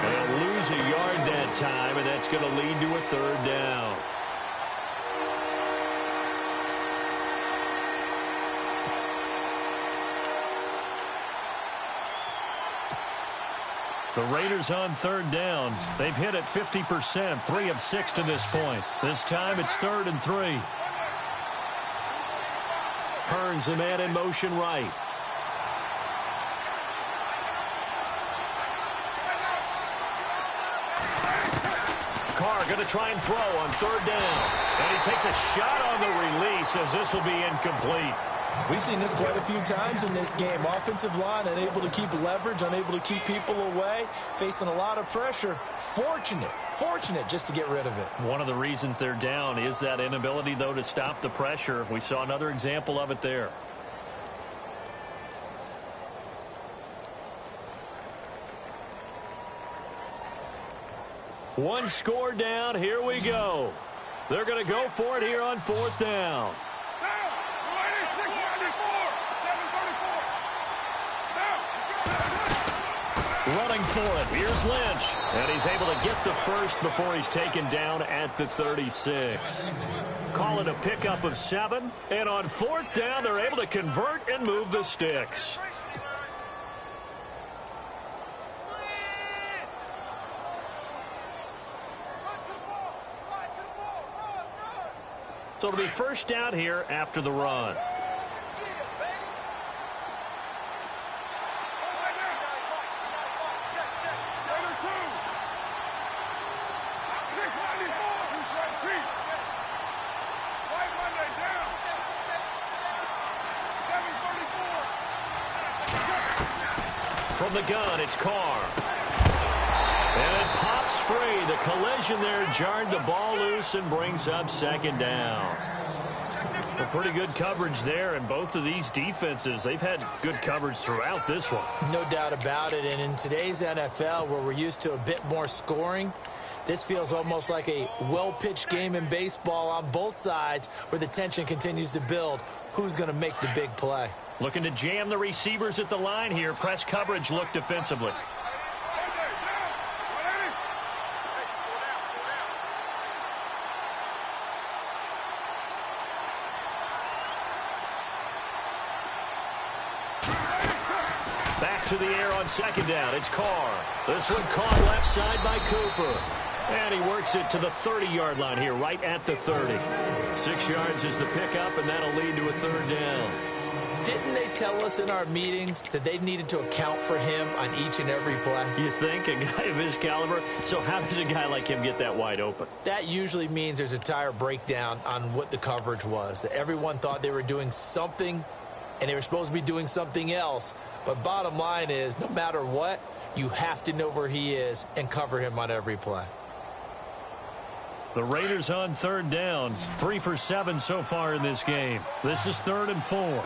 They'll lose a yard that time, and that's going to lead to a 3rd down. The Raiders on 3rd down. They've hit it 50%, 3 of 6 to this point. This time it's 3rd and 3. Hearns, a man in motion right. Carr going to try and throw on 3rd down. And he takes a shot on the release as this will be incomplete. We've seen this quite a few times in this game. Offensive line unable to keep leverage, unable to keep people away, facing a lot of pressure. Fortunate just to get rid of it. One of the reasons they're down is that inability, though, to stop the pressure. We saw another example of it there. One score down. Here we go. They're going to go for it here on 4th down. Running for it. Here's Lynch. And he's able to get the 1st before he's taken down at the 36. Call it a pickup of 7. And on 4th down, they're able to convert and move the sticks. So it'll be 1st down here after the run. From the gun, it's Carr. And it pops free. The collision there jarred the ball loose and brings up 2nd down. Well, pretty good coverage there, and both of these defenses, they've had good coverage throughout this one. No doubt about it, and in today's NFL, where we're used to a bit more scoring, this feels almost like a well-pitched game in baseball on both sides where the tension continues to build. Who's going to make the big play? Looking to jam the receivers at the line here. Press coverage look defensively. Back to the air on 2nd down. It's Carr. This one caught left side by Cooper. And he works it to the 30-yard line here, right at the 30. 6 yards is the pickup, and that'll lead to a 3rd down. Didn't they tell us in our meetings that they needed to account for him on each and every play? You think? A guy of his caliber? So how does a guy like him get that wide open? That usually means there's a tire breakdown on what the coverage was. That everyone thought they were doing something, and they were supposed to be doing something else. But bottom line is, no matter what, you have to know where he is and cover him on every play. The Raiders on third down. 3 for 7 so far in this game. This is 3rd and 4.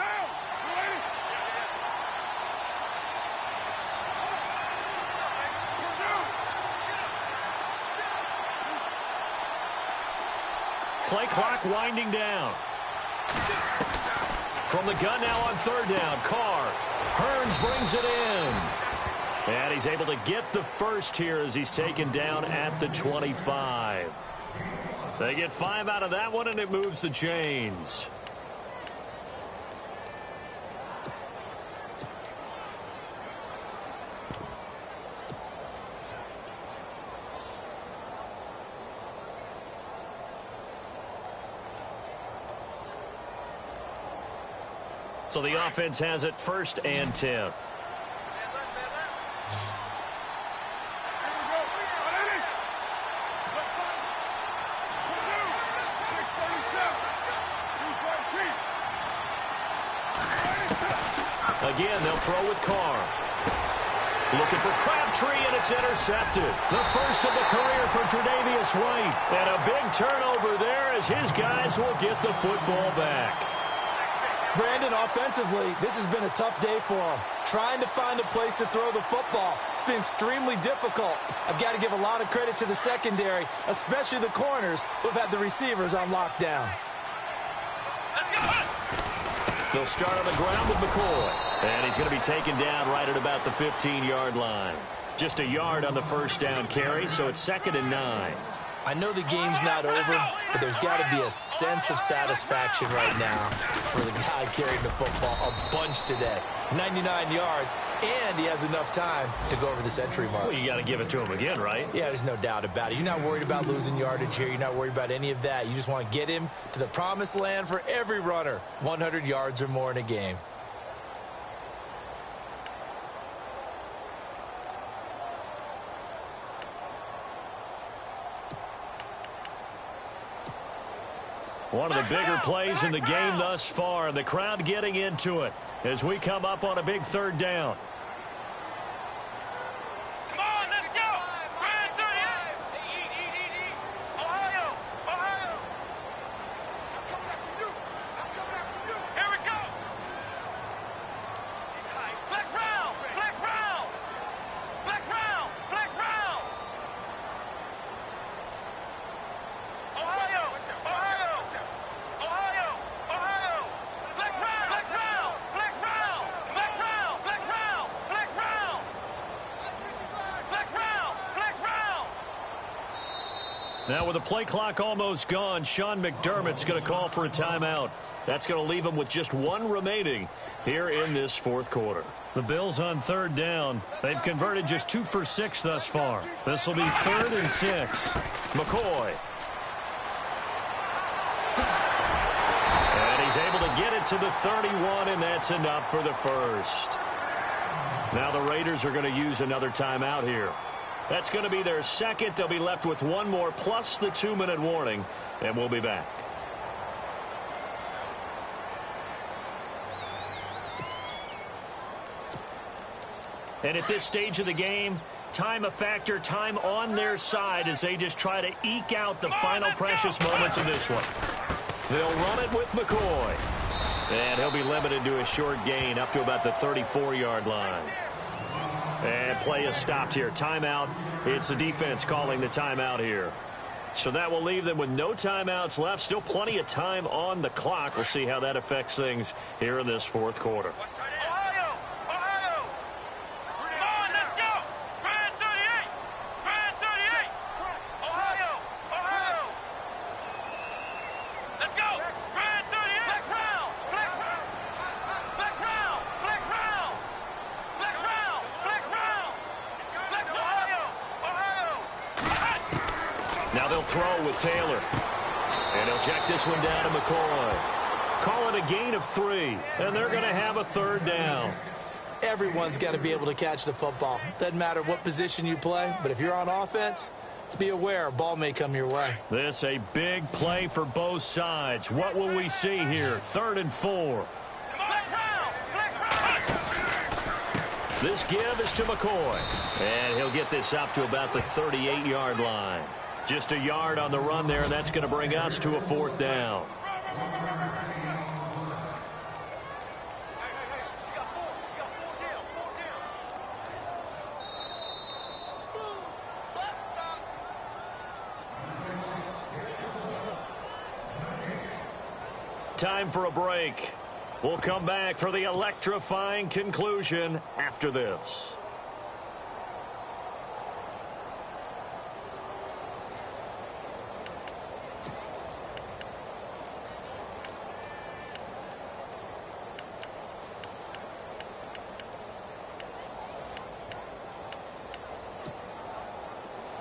Play clock winding down. From the gun now on third down. Carr. Hearns brings it in. And he's able to get the first here as he's taken down at the 25. They get 5 out of that one, and it moves the chains. So the offense has it 1st and 10. Again, they'll throw with Carr. Looking for Crabtree, and it's intercepted. The first of the career for Tre'Davious White. And a big turnover there as his guys will get the football back. Brandon, offensively, this has been a tough day for him. Trying to find a place to throw the football. It's been extremely difficult. I've got to give a lot of credit to the secondary, especially the corners who have had the receivers on lockdown. They'll start on the ground with McCoy. And he's going to be taken down right at about the 15-yard line. Just a yard on the first down carry, so it's 2nd and 9. I know the game's not over, but there's got to be a sense of satisfaction right now for the guy carrying the football a bunch today. 99 yards, and he has enough time to go over the century mark. Well, you got to give it to him again, right? Yeah, there's no doubt about it. You're not worried about losing yardage here. You're not worried about any of that. You just want to get him to the promised land for every runner. 100 yards or more in a game. One of the bigger plays in the game thus far, and the crowd getting into it as we come up on a big 3rd down. Come on, let's go! Brand 38! Ohio! Ohio! I'm coming after you! I'm coming after you! Here we go! Flex round! Flex round! Flex round! Flex round! Ohio! Ohio! Ohio! Ohio! Flex round! Flex round! Flex round! Flex round! Flex round! Flex round! Flex round! Flex round! Now with the play clock almost gone, Sean McDermott's going to call for a timeout. That's going to leave him with just 1 remaining here in this 4th quarter. The Bills on 3rd down. They've converted just 2 for 6 thus far. This will be 3rd and 6. McCoy. And he's able to get it to the 31, and that's enough for the first. Now the Raiders are going to use another timeout here. That's going to be their 2nd. They'll be left with 1 more plus the 2-minute warning, and we'll be back. And at this stage of the game, time a factor, time on their side as they just try to eke out the final precious moments of this one. They'll run it with McCoy. And he'll be limited to a short gain up to about the 34-yard line. And play is stopped here. Timeout. It's the defense calling the timeout here. So that will leave them with no timeouts left. Still plenty of time on the clock. We'll see how that affects things here in this 4th quarter. Ohio! Ohio! Come on, let's go! Brand 38! Brand 38! Ohio! Ohio! Let's go! Brand 38! Flex round! Flex round! Flex round! Flex round! Flex round! Flex round! Flex Ohio! Ohio! Now they'll throw with Taylor. And he'll check this one down to McCoy. Call it a gain of 3, and they're going to have a third down. Everyone's got to be able to catch the football. Doesn't matter what position you play, but if you're on offense, be aware a ball may come your way. This a big play for both sides. What will we see here? 3rd and 4. This give is to McCoy, and he'll get this up to about the 38-yard line. Just a yard on the run there, and that's going to bring us to a 4th down. Time for a break. We'll come back for the electrifying conclusion after this.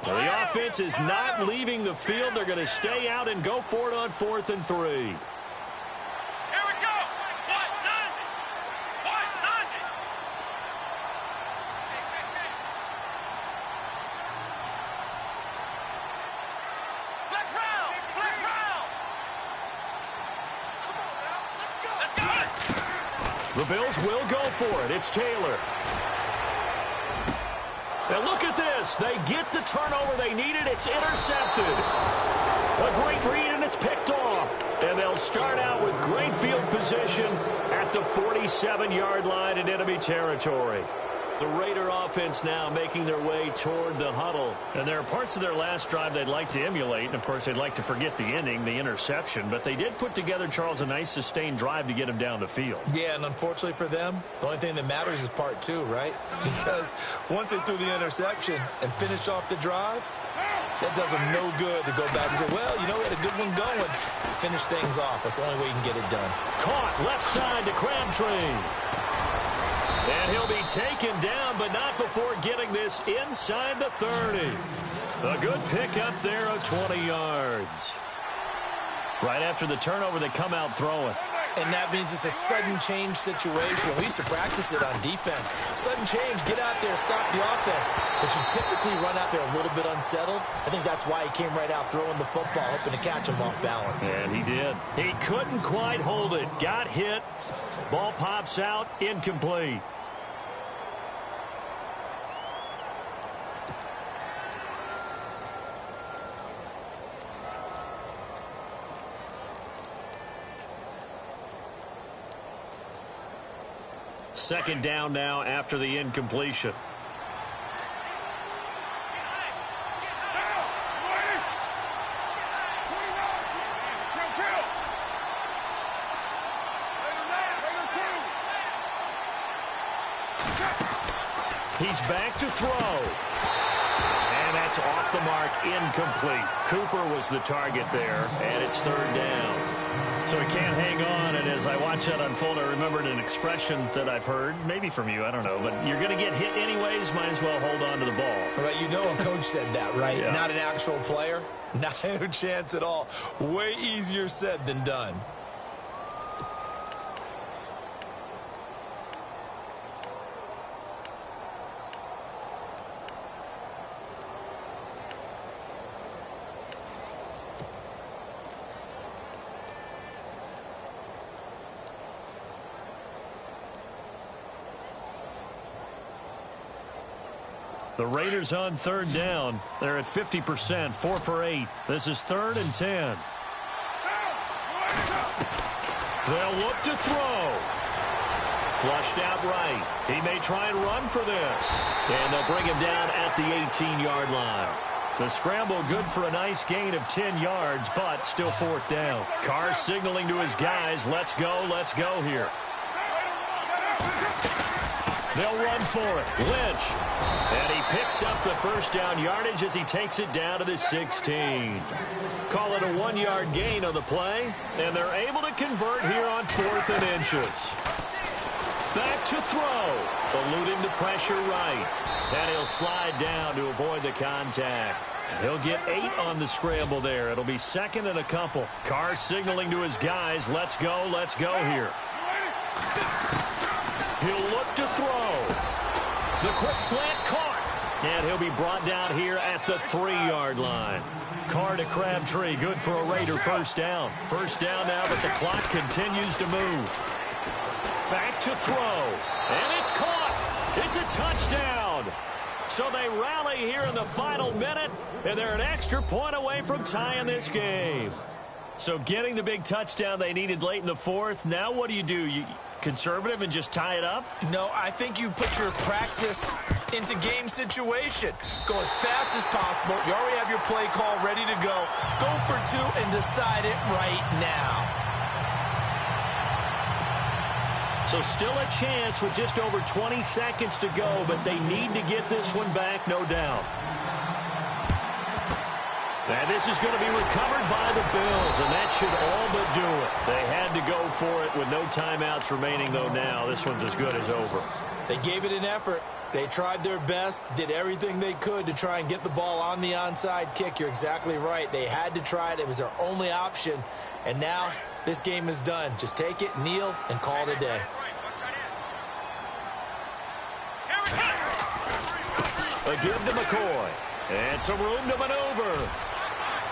Now the offense is not leaving the field. They're going to stay out and go for it on 4th and 3. The Bills will go for it. It's Taylor. And look at this. They get the turnover they needed. It's intercepted. A great read, and it's picked off. And they'll start out with great field position at the 47-yard line in enemy territory. The Raider offense now making their way toward the huddle. And there are parts of their last drive they'd like to emulate. And, of course, they'd like to forget the ending, the interception. But they did put together, Charles, a nice sustained drive to get him down the field. Yeah, and unfortunately for them, the only thing that matters is part 2, right? Because once they threw the interception and finished off the drive, that does them no good to go back and say, well, you know, we had a good one going. Finish things off. That's the only way you can get it done. Caught left side to Crabtree. And he'll be taken down, but not before getting this inside the 30. A good pickup there of 20 yards. Right after the turnover, they come out throwing. And that means it's a sudden change situation. We used to practice it on defense. Sudden change, get out there, stop the offense. But you typically run out there a little bit unsettled. I think that's why he came right out throwing the football, hoping to catch him off balance. And he did. He couldn't quite hold it. Got hit. Ball pops out, incomplete. Second down now after the incompletion. He's back to throw. And that's off the mark, incomplete. Cooper was the target there, and it's 3rd down. So he can't hang on, and as I watch that unfold, I remembered an expression that I've heard, maybe from you, I don't know, but you're going to get hit anyways, might as well hold on to the ball. Right, you know a coach said that, right? Yeah. Not an actual player. Not a chance at all. Way easier said than done. The Raiders on 3rd down. They're at 50%, 4 for 8. This is 3rd and 10. They'll look to throw. Flushed out right. He may try and run for this. And they'll bring him down at the 18-yard line. The scramble good for a nice gain of 10 yards, but still 4th down. Carr signaling to his guys, let's go here. They'll run for it. Lynch. And he picks up the first down yardage as he takes it down to the 16. Call it a 1-yard gain on the play, and they're able to convert here on 4th and inches. Back to throw. Eluding the pressure right. And he'll slide down to avoid the contact. He'll get 8 on the scramble there. It'll be second and a couple. Carr signaling to his guys, let's go here. He'll look to throw. The quick slant caught. And he'll be brought down here at the 3-yard line. Carr to Crabtree, good for a Raider first down. First down now, but the clock continues to move. Back to throw. And it's caught. It's a touchdown. So they rally here in the final minute, and they're an extra point away from tying this game. So getting the big touchdown they needed late in the fourth. Now what do? You conservative and just tie it up? No, I think you put your practice into game situation. Go as fast as possible. You already have your play call ready to go. Go for 2 and decide it right now. So still a chance with just over 20 seconds to go, but they need to get this one back, no doubt. And this is going to be recovered by the Bills, and that should all but do it. They had to go for it with no timeouts remaining, though now this one's as good as over. They gave it an effort. They tried their best, did everything they could to try and get the ball on the onside kick. You're exactly right. They had to try it. It was their only option. And now this game is done. Just take it, kneel, and call it a day. A give to McCoy. And some room to maneuver.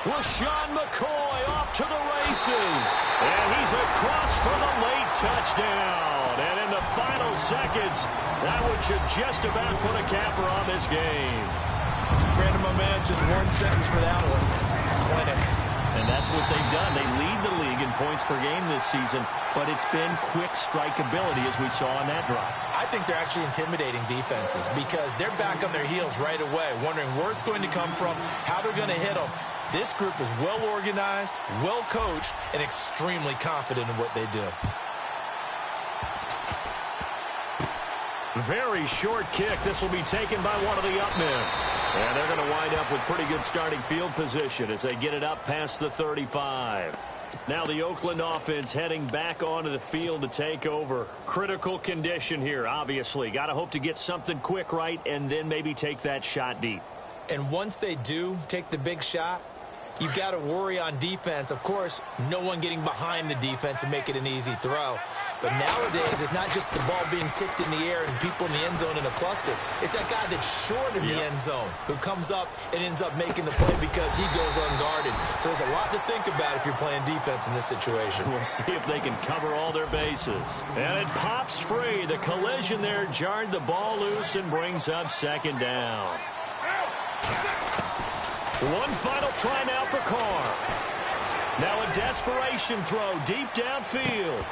LaShawn McCoy off to the races. And he's across for the late touchdown. And in the final seconds, that one should just about put a capper on this game. Brandon, my man, just one sentence for that one. Clinic. And that's what they've done. They lead the league in points per game this season, but it's been quick strike ability as we saw on that drive. I think they're actually intimidating defenses because they're back on their heels right away, wondering where it's going to come from, how they're going to hit them. This group is well organized, well coached, and extremely confident in what they do. Very short kick. This will be taken by one of the up men. And they're going to wind up with pretty good starting field position as they get it up past the 35. Now the Oakland offense heading back onto the field to take over. Critical condition here, obviously. Got to hope to get something quick right and then maybe take that shot deep. And once they do take the big shot, you've got to worry on defense. Of course, no one getting behind the defense and make it an easy throw. But nowadays, it's not just the ball being tipped in the air and people in the end zone in a cluster. It's that guy that's short in the end zone who comes up and ends up making the play because he goes unguarded. So there's a lot to think about if you're playing defense in this situation. We'll see if they can cover all their bases. And it pops free. The collision there jarred the ball loose and brings up second down. One final try now for Carr. Now a desperation throw deep downfield.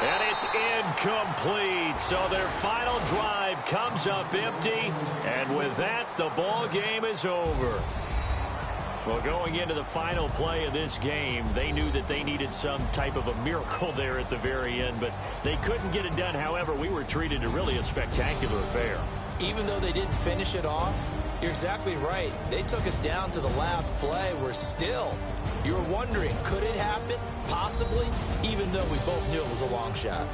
And it's incomplete. So their final drive comes up empty. And with that, the ball game is over. Well, going into the final play of this game, they knew that they needed some type of a miracle there at the very end, but they couldn't get it done. However, we were treated to really a spectacular affair. Even though they didn't finish it off, you're exactly right. They took us down to the last play. We're still, you were wondering, could it happen? Possibly, even though we both knew it was a long shot.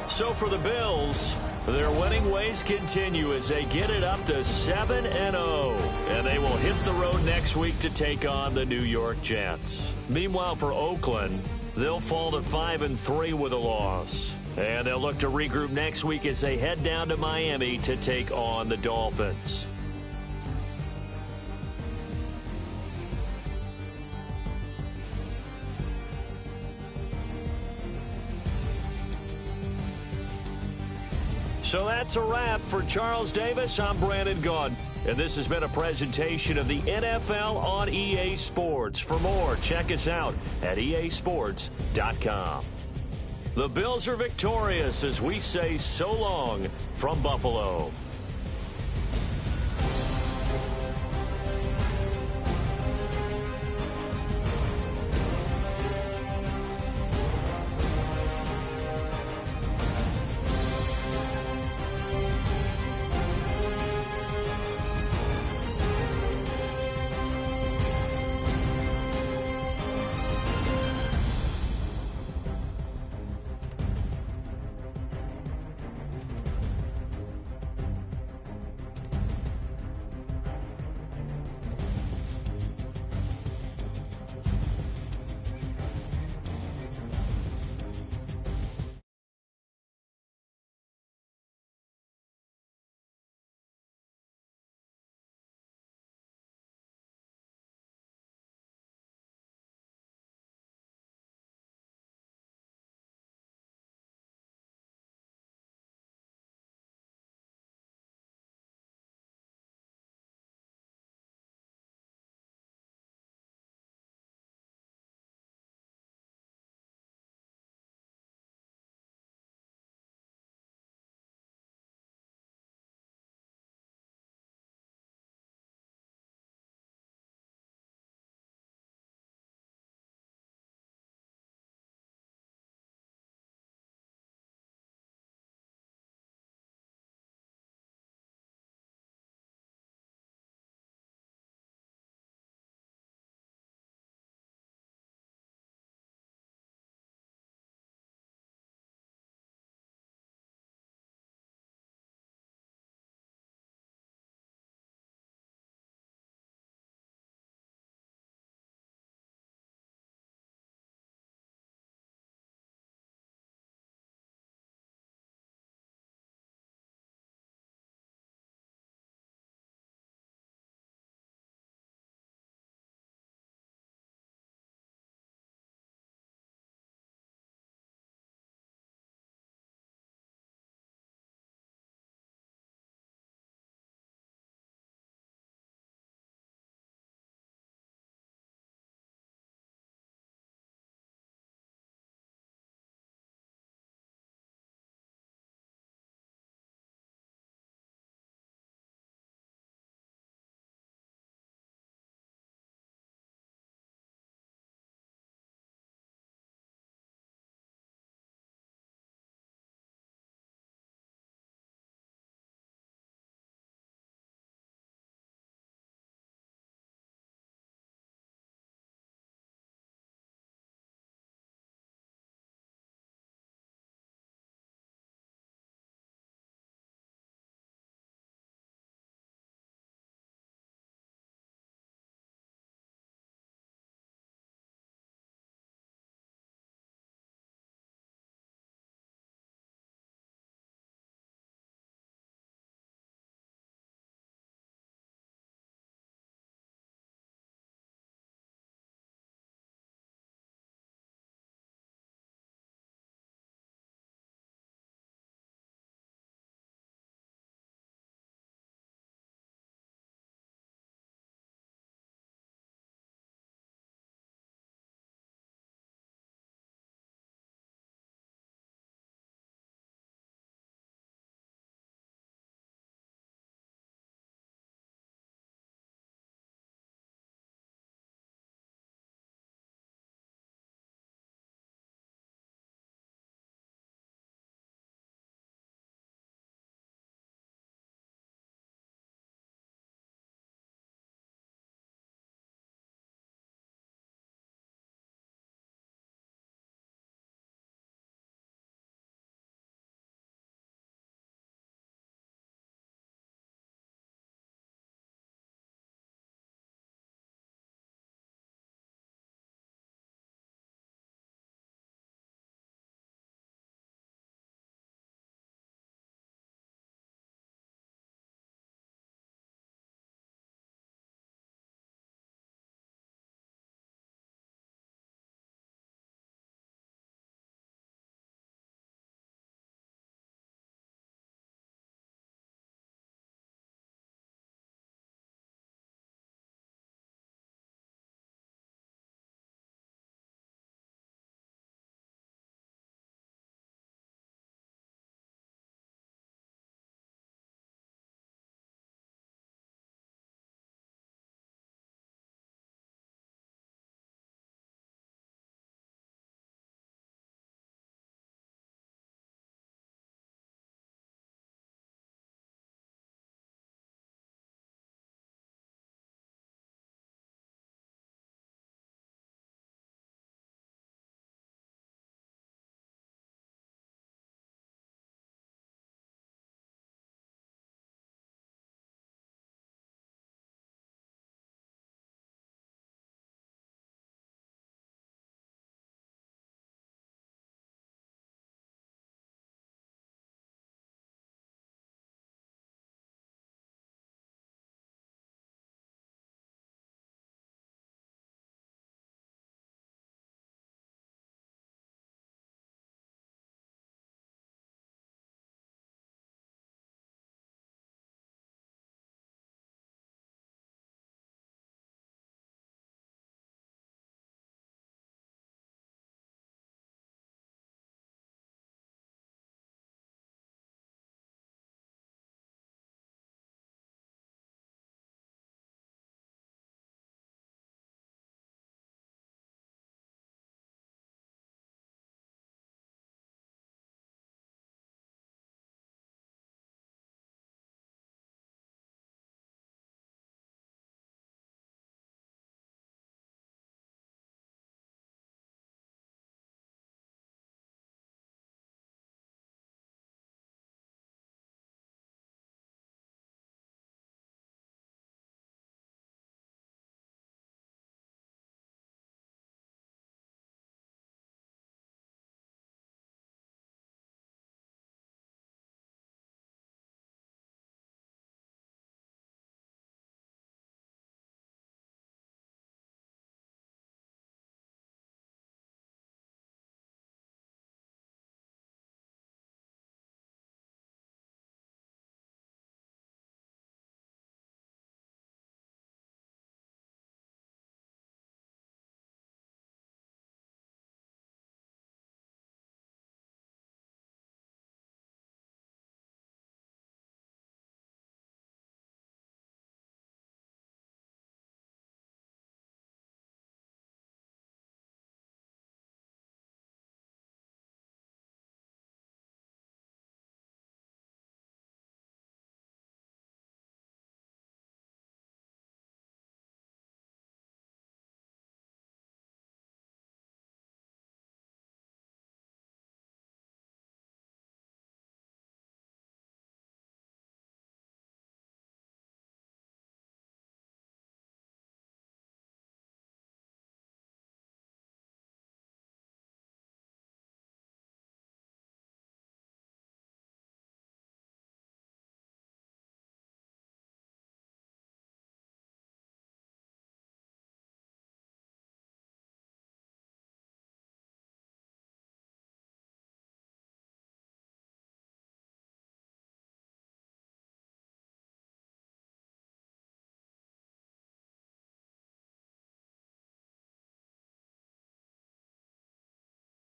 So for the Bills, their winning ways continue as they get it up to 7-0. And they will hit the road next week to take on the New York Jets. Meanwhile, for Oakland, they'll fall to 5-3 with a loss. And they'll look to regroup next week as they head down to Miami to take on the Dolphins. So that's a wrap. For Charles Davis, I'm Brandon Gaudin. And this has been a presentation of the NFL on EA Sports. For more, check us out at easports.com. The Bills are victorious as we say so long from Buffalo.